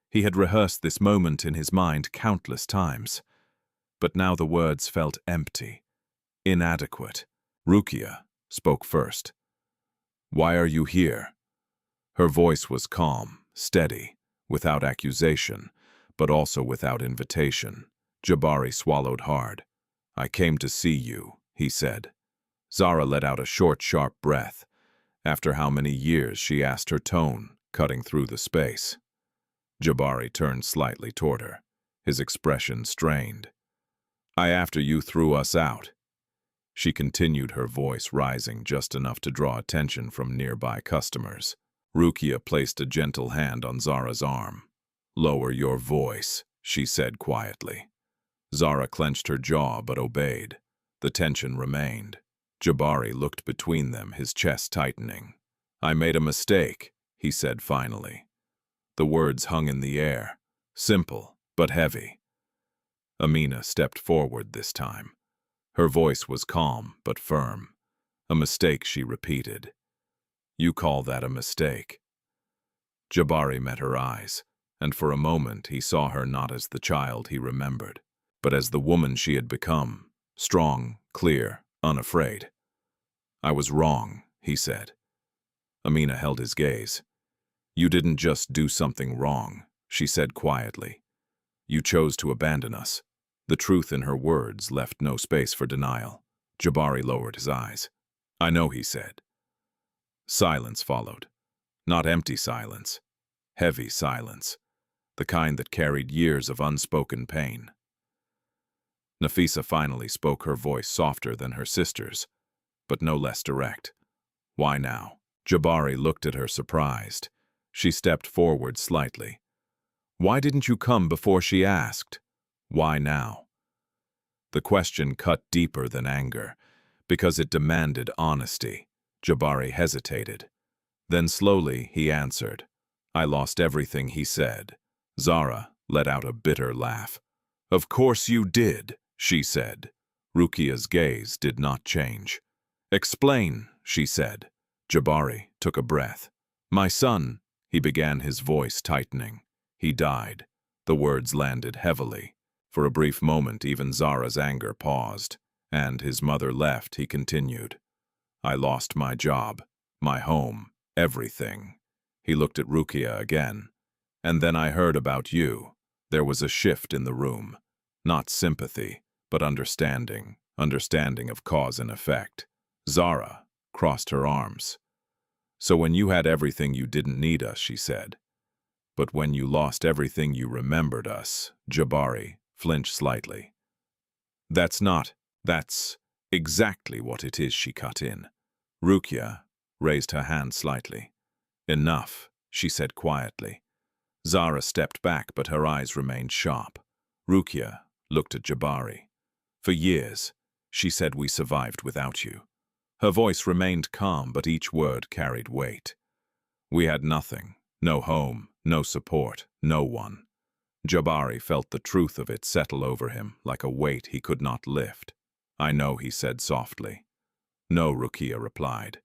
He had rehearsed this moment in his mind countless times, but now the words felt empty, inadequate. Rukiya spoke first. "Why are you here?" Her voice was calm, steady, without accusation, but also without invitation. Jabari swallowed hard. "I came to see you," he said. Zara let out a short, sharp breath. After how many years, she asked, her tone cutting through the space. Jabari turned slightly toward her, his expression strained. After you threw us out." She continued, her voice rising just enough to draw attention from nearby customers. Rukiya placed a gentle hand on Zara's arm. "Lower your voice," she said quietly. Zara clenched her jaw but obeyed. The tension remained. Jabari looked between them, his chest tightening. "I made a mistake," he said finally. The words hung in the air, simple but heavy. Amina stepped forward this time. Her voice was calm but firm. "A mistake," she repeated. "You call that a mistake?" Jabari met her eyes, and for a moment he saw her not as the child he remembered, but as the woman she had become, strong, clear, unafraid. "I was wrong," he said. Amina held his gaze. "You didn't just do something wrong," she said quietly. "You chose to abandon us." The truth in her words left no space for denial. Jabari lowered his eyes. "I know," he said. Silence followed. Not empty silence. Heavy silence. The kind that carried years of unspoken pain. Nafisa finally spoke, her voice softer than her sister's, but no less direct. "Why now?" Jabari looked at her surprised. She stepped forward slightly. "Why didn't you come before she asked? Why now?" The question cut deeper than anger, because it demanded honesty. Jabari hesitated. Then slowly he answered. "I lost everything," he said. Zara let out a bitter laugh. "Of course you did," she said. Rukiya's gaze did not change. "Explain," she said. Jabari took a breath. "My son," he began, his voice tightening. "He died." The words landed heavily. For a brief moment, even Zara's anger paused. "And his mother left," he continued. "I lost my job, my home, everything." He looked at Rukiya again. "And then I heard about you." There was a shift in the room. Not sympathy, but understanding. Understanding of cause and effect. Zara crossed her arms. "So when you had everything, you didn't need us," she said. "But when you lost everything, you remembered us." Jabari flinched slightly. That's exactly what it is," she cut in. Rukiya raised her hand slightly. "Enough," she said quietly. Zara stepped back, but her eyes remained sharp. Rukiya looked at Jabari. "For years," she said, "we survived without you." Her voice remained calm, but each word carried weight. "We had nothing, no home, no support, no one." Jabari felt the truth of it settle over him like a weight he could not lift. "I know," he said softly. "No," Rukiya replied.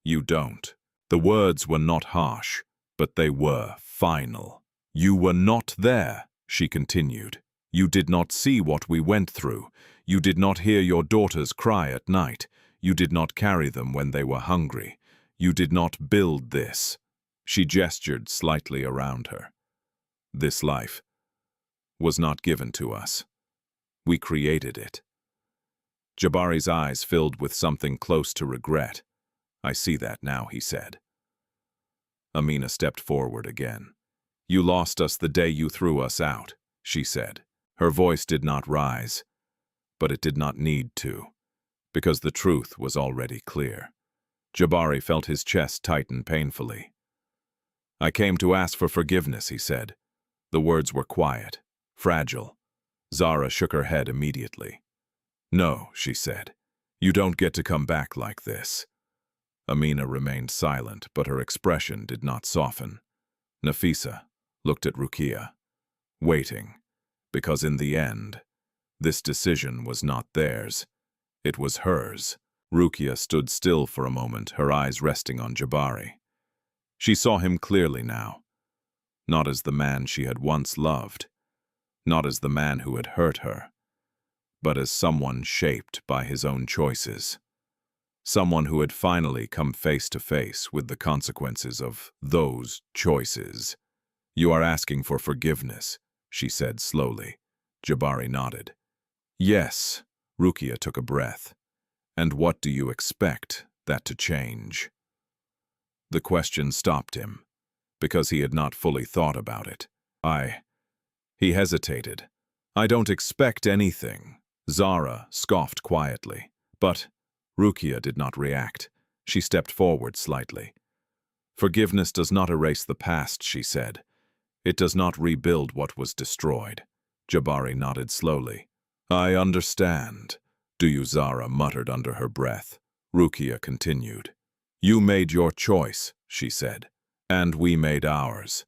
"You don't." The words were not harsh, but they were final. "You were not there," she continued. "You did not see what we went through. You did not hear your daughters cry at night. You did not carry them when they were hungry. You did not build this." She gestured slightly around her. "This life was not given to us. We created it." Jabari's eyes filled with something close to regret. "I see that now," he said. Amina stepped forward again. "You lost us the day you threw us out," she said. Her voice did not rise, but it did not need to, because the truth was already clear. Jabari felt his chest tighten painfully. "I came to ask for forgiveness," he said. The words were quiet, fragile. Zara shook her head immediately. "No," she said. "You don't get to come back like this." Amina remained silent, but her expression did not soften. Nafisa looked at Rukiya, waiting, because in the end, this decision was not theirs. It was hers. Rukiya stood still for a moment, her eyes resting on Jabari. She saw him clearly now, not as the man she had once loved, not as the man who had hurt her, but as someone shaped by his own choices. Someone who had finally come face to face with the consequences of those choices. "You are asking for forgiveness," she said slowly. Jabari nodded. "Yes." Rukiya took a breath. "And what do you expect that to change?" The question stopped him, because he had not fully thought about it. He hesitated. "I don't expect anything." Zara scoffed quietly. "But..." Rukiya did not react. She stepped forward slightly. "Forgiveness does not erase the past," she said. "It does not rebuild what was destroyed." Jabari nodded slowly. "I understand." "Do you?" Zara muttered under her breath. Rukiya continued. "You made your choice," she said. "And we made ours."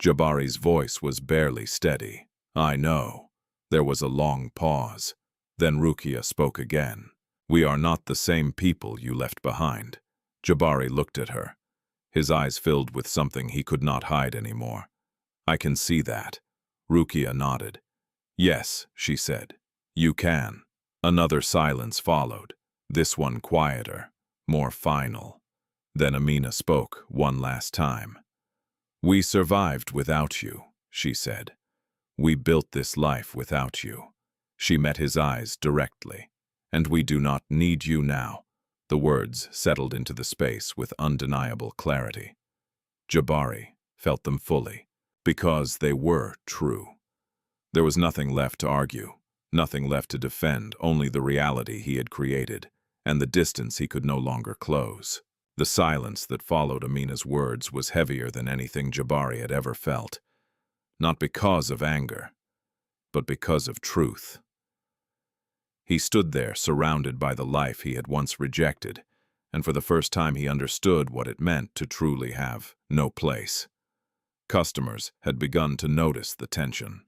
Jabari's voice was barely steady. "I know." There was a long pause. Then Rukiya spoke again. "We are not the same people you left behind." Jabari looked at her. His eyes filled with something he could not hide anymore. I can see that. Rukiya nodded. Yes, she said. You can. Another silence followed, this one quieter, more final. Then Amina spoke one last time. We survived without you, she said. We built this life without you. She met his eyes directly. And we do not need you now. The words settled into the space with undeniable clarity. Jabari felt them fully, because they were true. There was nothing left to argue, nothing left to defend, only the reality he had created, and the distance he could no longer close. The silence that followed Amina's words was heavier than anything Jabari had ever felt, not because of anger, but because of truth. He stood there, surrounded by the life he had once rejected, and for the first time he understood what it meant to truly have no place. Customers had begun to notice the tension.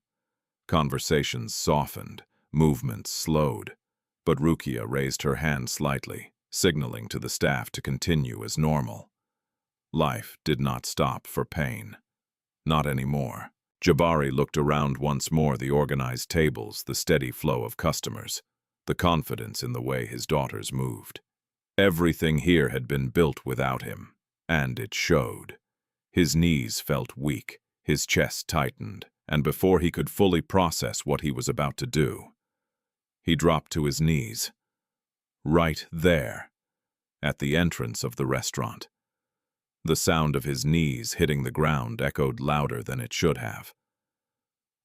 Conversations softened, movements slowed, but Rukiya raised her hand slightly, signaling to the staff to continue as normal. Life did not stop for pain. Not anymore. Jabari looked around once more, the organized tables, the steady flow of customers, the confidence in the way his daughters moved. Everything here had been built without him, and it showed. His knees felt weak, his chest tightened, and before he could fully process what he was about to do, he dropped to his knees, right there, at the entrance of the restaurant. The sound of his knees hitting the ground echoed louder than it should have.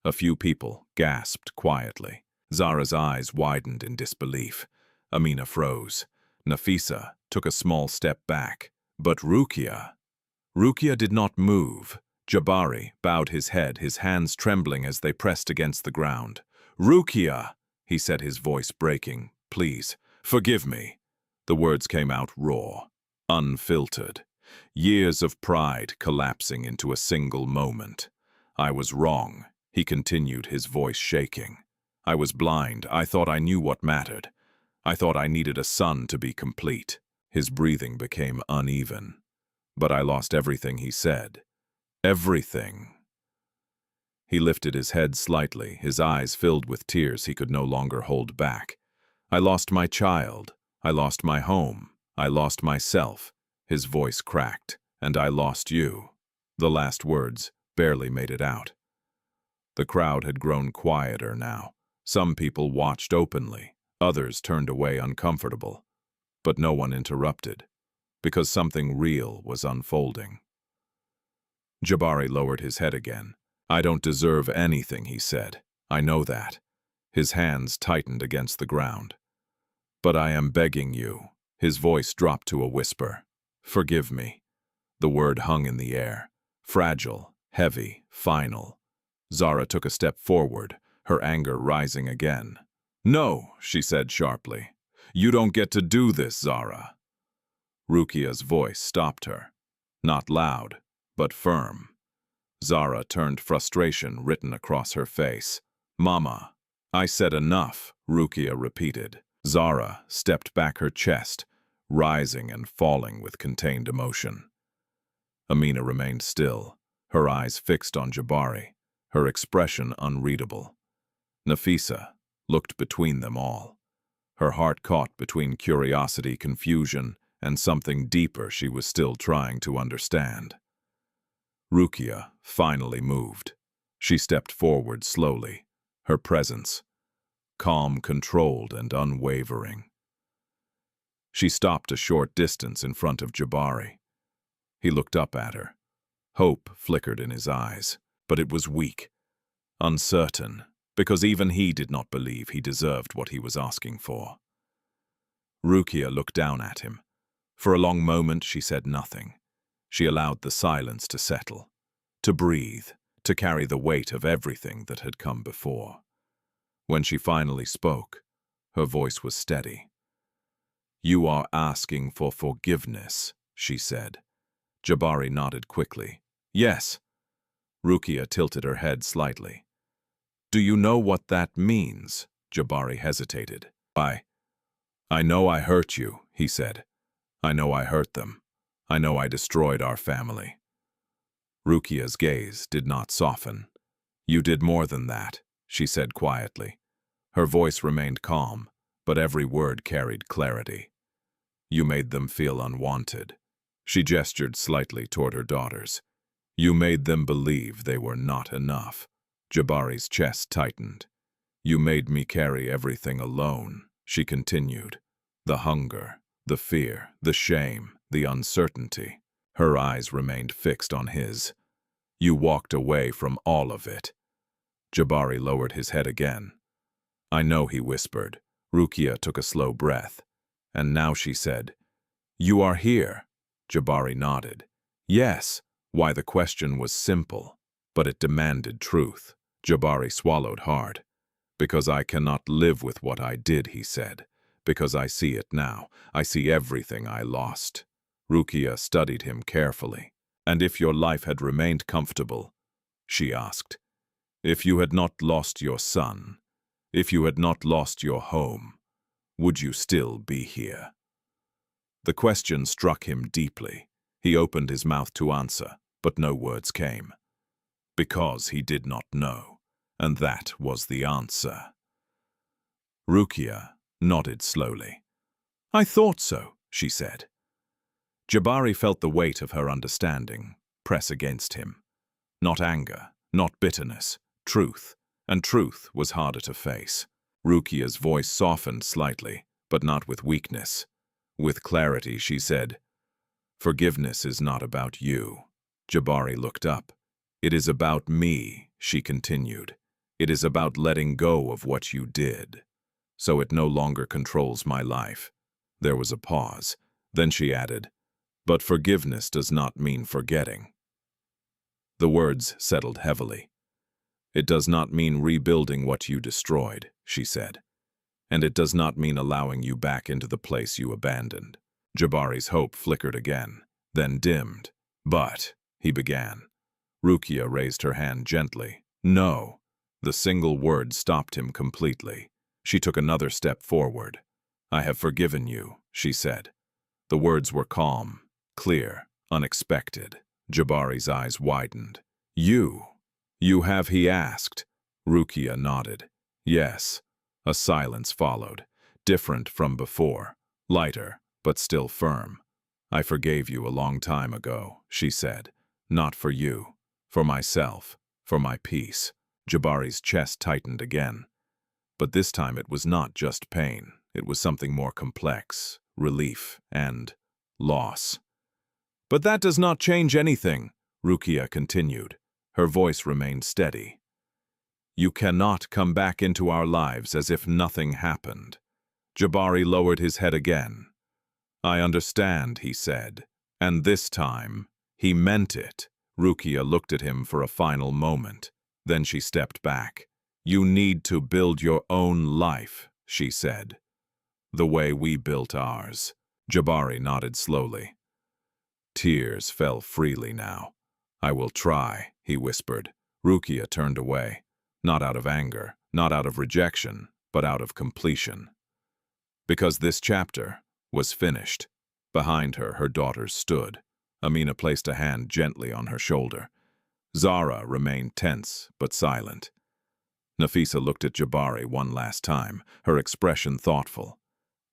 A few people gasped quietly. Zara's eyes widened in disbelief. Amina froze. Nafisa took a small step back. But Rukiya did not move. Jabari bowed his head, his hands trembling as they pressed against the ground. Rukiya, he said, his voice breaking. Please, forgive me. The words came out raw, unfiltered. Years of pride collapsing into a single moment. I was wrong, he continued, his voice shaking. I was blind. I thought I knew what mattered. I thought I needed a son to be complete. His breathing became uneven. But I lost everything he said. Everything. He lifted his head slightly, his eyes filled with tears he could no longer hold back. I lost my child. I lost my home. I lost myself. His voice cracked. And I lost you. The last words barely made it out. The crowd had grown quieter now. Some people watched openly. Others turned away uncomfortable. But no one interrupted, because something real was unfolding. Jabari lowered his head again. I don't deserve anything, he said. I know that. His hands tightened against the ground. But I am begging you. His voice dropped to a whisper. Forgive me. The word hung in the air. Fragile, heavy, final. Zara took a step forward, her anger rising again. No, she said sharply. You don't get to do this, Zara. Rukiya's voice stopped her. Not loud, but firm. Zara turned, frustration written across her face. Mama, I said enough, Rukiya repeated. Zara stepped back, her chest rising and falling with contained emotion. Amina remained still, her eyes fixed on Jabari, her expression unreadable. Nafisa looked between them all, her heart caught between curiosity, confusion, and something deeper she was still trying to understand. Rukiya finally moved. She stepped forward slowly, her presence calm, controlled, and unwavering. She stopped a short distance in front of Jabari. He looked up at her. Hope flickered in his eyes, but it was weak, uncertain, because even he did not believe he deserved what he was asking for. Rukiya looked down at him. For a long moment she said nothing. She allowed the silence to settle, to breathe, to carry the weight of everything that had come before. When she finally spoke, her voice was steady. You are asking for forgiveness, she said. Jabari nodded quickly. Yes. Rukiya tilted her head slightly. Do you know what that means? Jabari hesitated. I know I hurt you, he said. I know I hurt them. I know I destroyed our family. Rukiya's gaze did not soften. "You did more than that," she said quietly. Her voice remained calm, but every word carried clarity. "You made them feel unwanted." She gestured slightly toward her daughters. "You made them believe they were not enough." Jabari's chest tightened. "You made me carry everything alone," she continued. "The hunger, the fear, the shame, the uncertainty." Her eyes remained fixed on his. "You walked away from all of it." Jabari lowered his head again. "I know," he whispered. Rukiya took a slow breath. "And now," she said, "you are here." Jabari nodded. "Yes." Why, the question was simple, but it demanded truth. Jabari swallowed hard. "Because I cannot live with what I did," he said. "Because I see it now. I see everything I lost." Rukiya studied him carefully. "And if your life had remained comfortable," she asked, "if you had not lost your son, if you had not lost your home, would you still be here?" The question struck him deeply. He opened his mouth to answer, but no words came. Because he did not know, and that was the answer. Rukiya nodded slowly. "I thought so," she said. Jabari felt the weight of her understanding press against him. Not anger, not bitterness, truth, and truth was harder to face. Rukiya's voice softened slightly, but not with weakness. With clarity, she said, "Forgiveness is not about you." Jabari looked up. "It is about me," she continued. "It is about letting go of what you did. So it no longer controls my life." There was a pause. Then she added, "But forgiveness does not mean forgetting." The words settled heavily. "It does not mean rebuilding what you destroyed," she said. "And it does not mean allowing you back into the place you abandoned." Jabari's hope flickered again, then dimmed. "But," he began. Rukiya raised her hand gently. "No." The single word stopped him completely. She took another step forward. "I have forgiven you," she said. The words were calm, clear, unexpected. Jabari's eyes widened. You have," he asked. Rukiya nodded. "Yes." A silence followed, different from before, lighter, but still firm. "I forgave you a long time ago," she said. "Not for you, for myself, for my peace." Jabari's chest tightened again. But this time it was not just pain. It was something more complex, relief, and loss. "But that does not change anything," Rukiya continued. Her voice remained steady. "You cannot come back into our lives as if nothing happened." Jabari lowered his head again. "I understand," he said. And this time, he meant it. Rukiya looked at him for a final moment. Then she stepped back. "You need to build your own life," she said. "The way we built ours." Jabari nodded slowly. Tears fell freely now. "I will try," he whispered. Rukiya turned away. Not out of anger, not out of rejection, but out of completion. Because this chapter was finished. Behind her, her daughters stood. Amina placed a hand gently on her shoulder. Zara remained tense but silent. Nafisa looked at Jabari one last time, her expression thoughtful.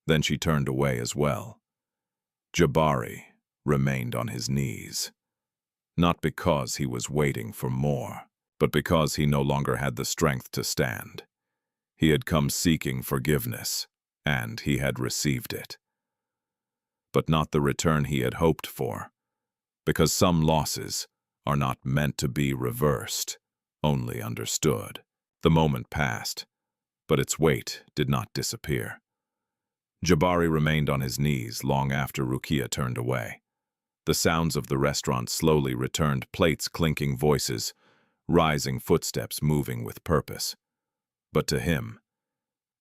Then she turned away as well. Jabari remained on his knees. Not because he was waiting for more, but because he no longer had the strength to stand. He had come seeking forgiveness, and he had received it. But not the return he had hoped for, because some losses are not meant to be reversed, only understood. The moment passed, but its weight did not disappear. Jabari remained on his knees long after Rukiya turned away. The sounds of the restaurant slowly returned, plates clinking, voices, rising footsteps moving with purpose. But to him,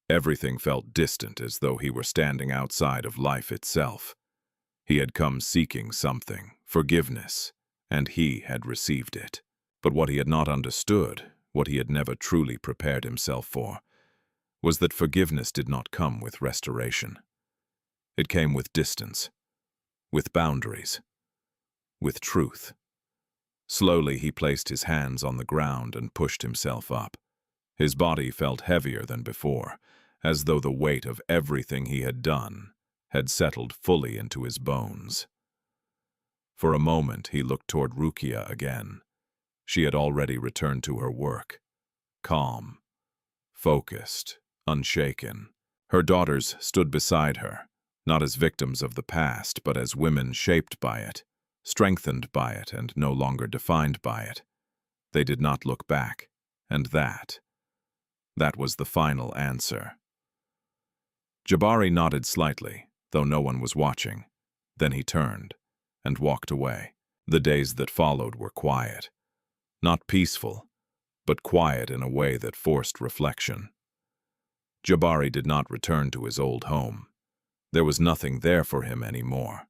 everything felt distant, as though he were standing outside of life itself. He had come seeking something, forgiveness, and he had received it. But what he had not understood, what he had never truly prepared himself for, was that forgiveness did not come with restoration. It came with distance, with boundaries, with truth. Slowly he placed his hands on the ground and pushed himself up. His body felt heavier than before, as though the weight of everything he had done had settled fully into his bones. For a moment he looked toward Rukiya again. She had already returned to her work, calm, focused, unshaken. Her daughters stood beside her, not as victims of the past, but as women shaped by it, strengthened by it, and no longer defined by it. They did not look back, and that was the final answer. Jabari nodded slightly, though no one was watching. Then he turned and walked away. The days that followed were quiet. Not peaceful, but quiet in a way that forced reflection. Jabari did not return to his old home. There was nothing there for him anymore.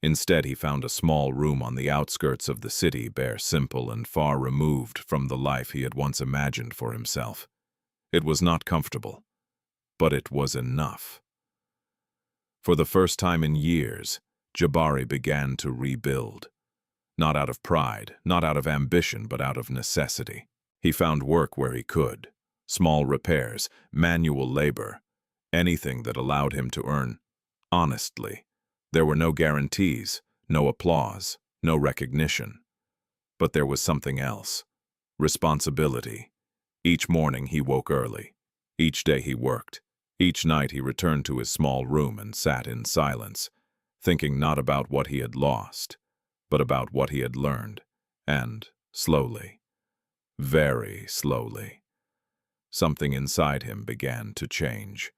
Instead, he found a small room on the outskirts of the city, bare, simple, and far removed from the life he had once imagined for himself. It was not comfortable, but it was enough. For the first time in years, Jabari began to rebuild. Not out of pride, not out of ambition, but out of necessity. He found work where he could. Small repairs, manual labor, anything that allowed him to earn honestly. There were no guarantees, no applause, no recognition. But there was something else. Responsibility. Each morning he woke early. Each day he worked. Each night he returned to his small room and sat in silence, thinking not about what he had lost, but about what he had learned. And slowly, very slowly, something inside him began to change.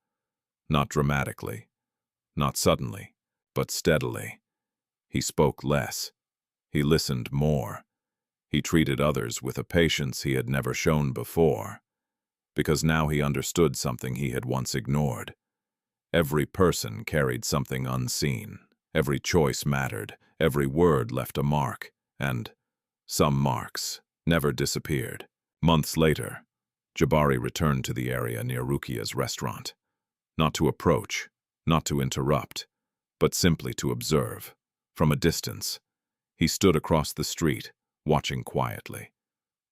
Not dramatically, not suddenly, but steadily. He spoke less. He listened more. He treated others with a patience he had never shown before, because now he understood something he had once ignored. Every person carried something unseen. Every choice mattered. Every word left a mark, and some marks never disappeared. Months later, Jabari returned to the area near Rukiya's restaurant. Not to approach, not to interrupt, but simply to observe. From a distance, he stood across the street, watching quietly.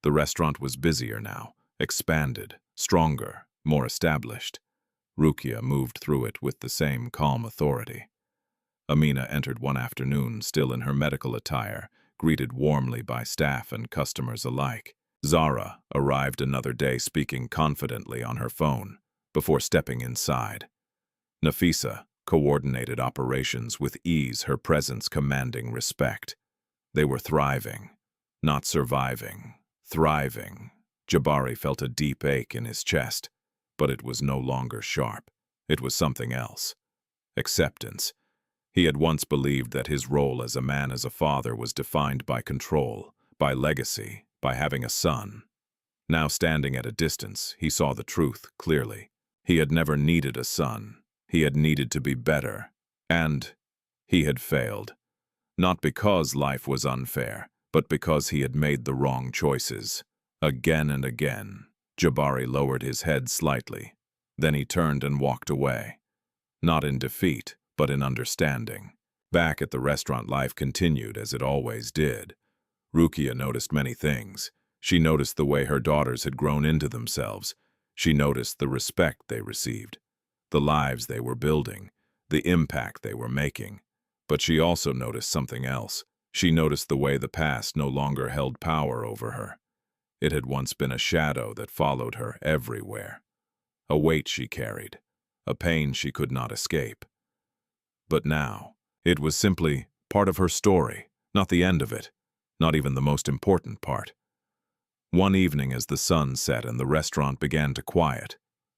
The restaurant was busier now, expanded, stronger, more established. Rukiya moved through it with the same calm authority. Amina entered one afternoon, still in her medical attire, greeted warmly by staff and customers alike. Zara arrived another day, speaking confidently on her phone, before stepping inside. Nafisa coordinated operations with ease, her presence commanding respect. They were thriving, not surviving, thriving. Jabari felt a deep ache in his chest, but it was no longer sharp. It was something else. Acceptance. He had once believed that his role as a man, as a father, was defined by control, by legacy, by having a son. Now, standing at a distance, he saw the truth clearly. He had never needed a son. He had needed to be better. And he had failed. Not because life was unfair, but because he had made the wrong choices. Again and again. Jabari lowered his head slightly. Then he turned and walked away. Not in defeat, but in understanding. Back at the restaurant, life continued as it always did. Rukiya noticed many things. She noticed the way her daughters had grown into themselves. She noticed the respect they received, the lives they were building, the impact they were making. But she also noticed something else. She noticed the way the past no longer held power over her. It had once been a shadow that followed her everywhere. A weight she carried, a pain she could not escape. But now, it was simply part of her story, not the end of it, not even the most important part. One evening, as the sun set and the restaurant began to quiet,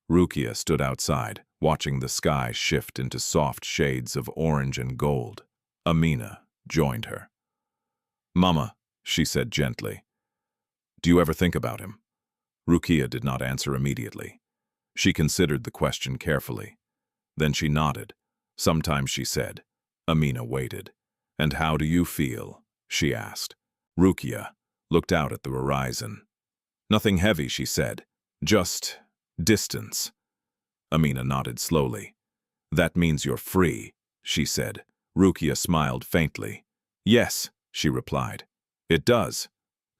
Rukiya stood outside, watching the sky shift into soft shades of orange and gold. Amina joined her. "Mama," she said gently, "do you ever think about him?" Rukiya did not answer immediately. She considered the question carefully. Then she nodded. "Sometimes," she said. Amina waited. "And how do you feel?" she asked. Rukiya looked out at the horizon. "Nothing heavy," she said. "Just distance." Amina nodded slowly. "That means you're free," she said. Rukiya smiled faintly. "Yes," she replied. "It does."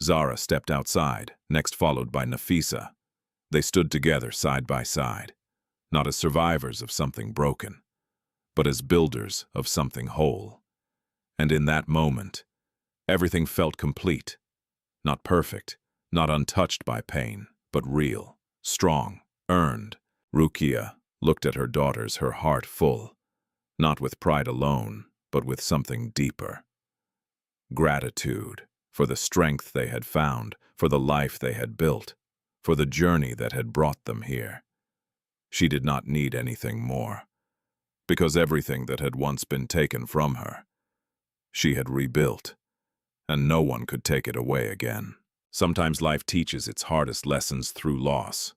Zara stepped outside, next followed by Nafisa. They stood together side by side, not as survivors of something broken, but as builders of something whole. And in that moment, everything felt complete. Not perfect, not untouched by pain, but real, strong, earned. Rukiya looked at her daughters, her heart full, not with pride alone, but with something deeper. Gratitude for the strength they had found, for the life they had built, for the journey that had brought them here. She did not need anything more, because everything that had once been taken from her, she had rebuilt, and no one could take it away again. Sometimes life teaches its hardest lessons through loss.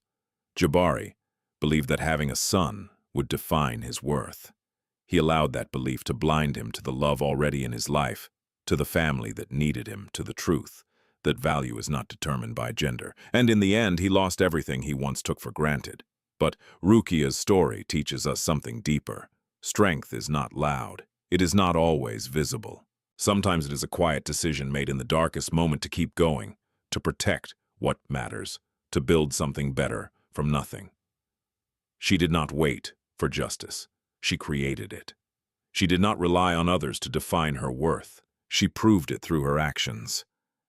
Jabari believed that having a son would define his worth. He allowed that belief to blind him to the love already in his life, to the family that needed him, to the truth that value is not determined by gender. And in the end, he lost everything he once took for granted. But Rukiya's story teaches us something deeper. Strength is not loud. It is not always visible. Sometimes it is a quiet decision made in the darkest moment to keep going, to protect what matters, to build something better from nothing. She did not wait for justice. She created it. She did not rely on others to define her worth. She proved it through her actions.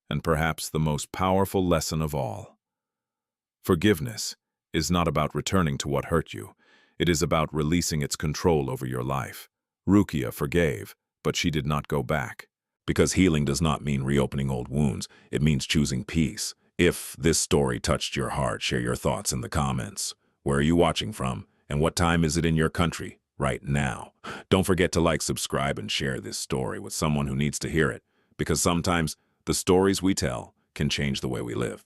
And perhaps the most powerful lesson of all. Forgiveness is not about returning to what hurt you. It is about releasing its control over your life. Rukiya forgave, but she did not go back. Because healing does not mean reopening old wounds. It means choosing peace. If this story touched your heart, share your thoughts in the comments. Where are you watching from? And what time is it in your country right now? Don't forget to like, subscribe, and share this story with someone who needs to hear it. Because sometimes the stories we tell can change the way we live.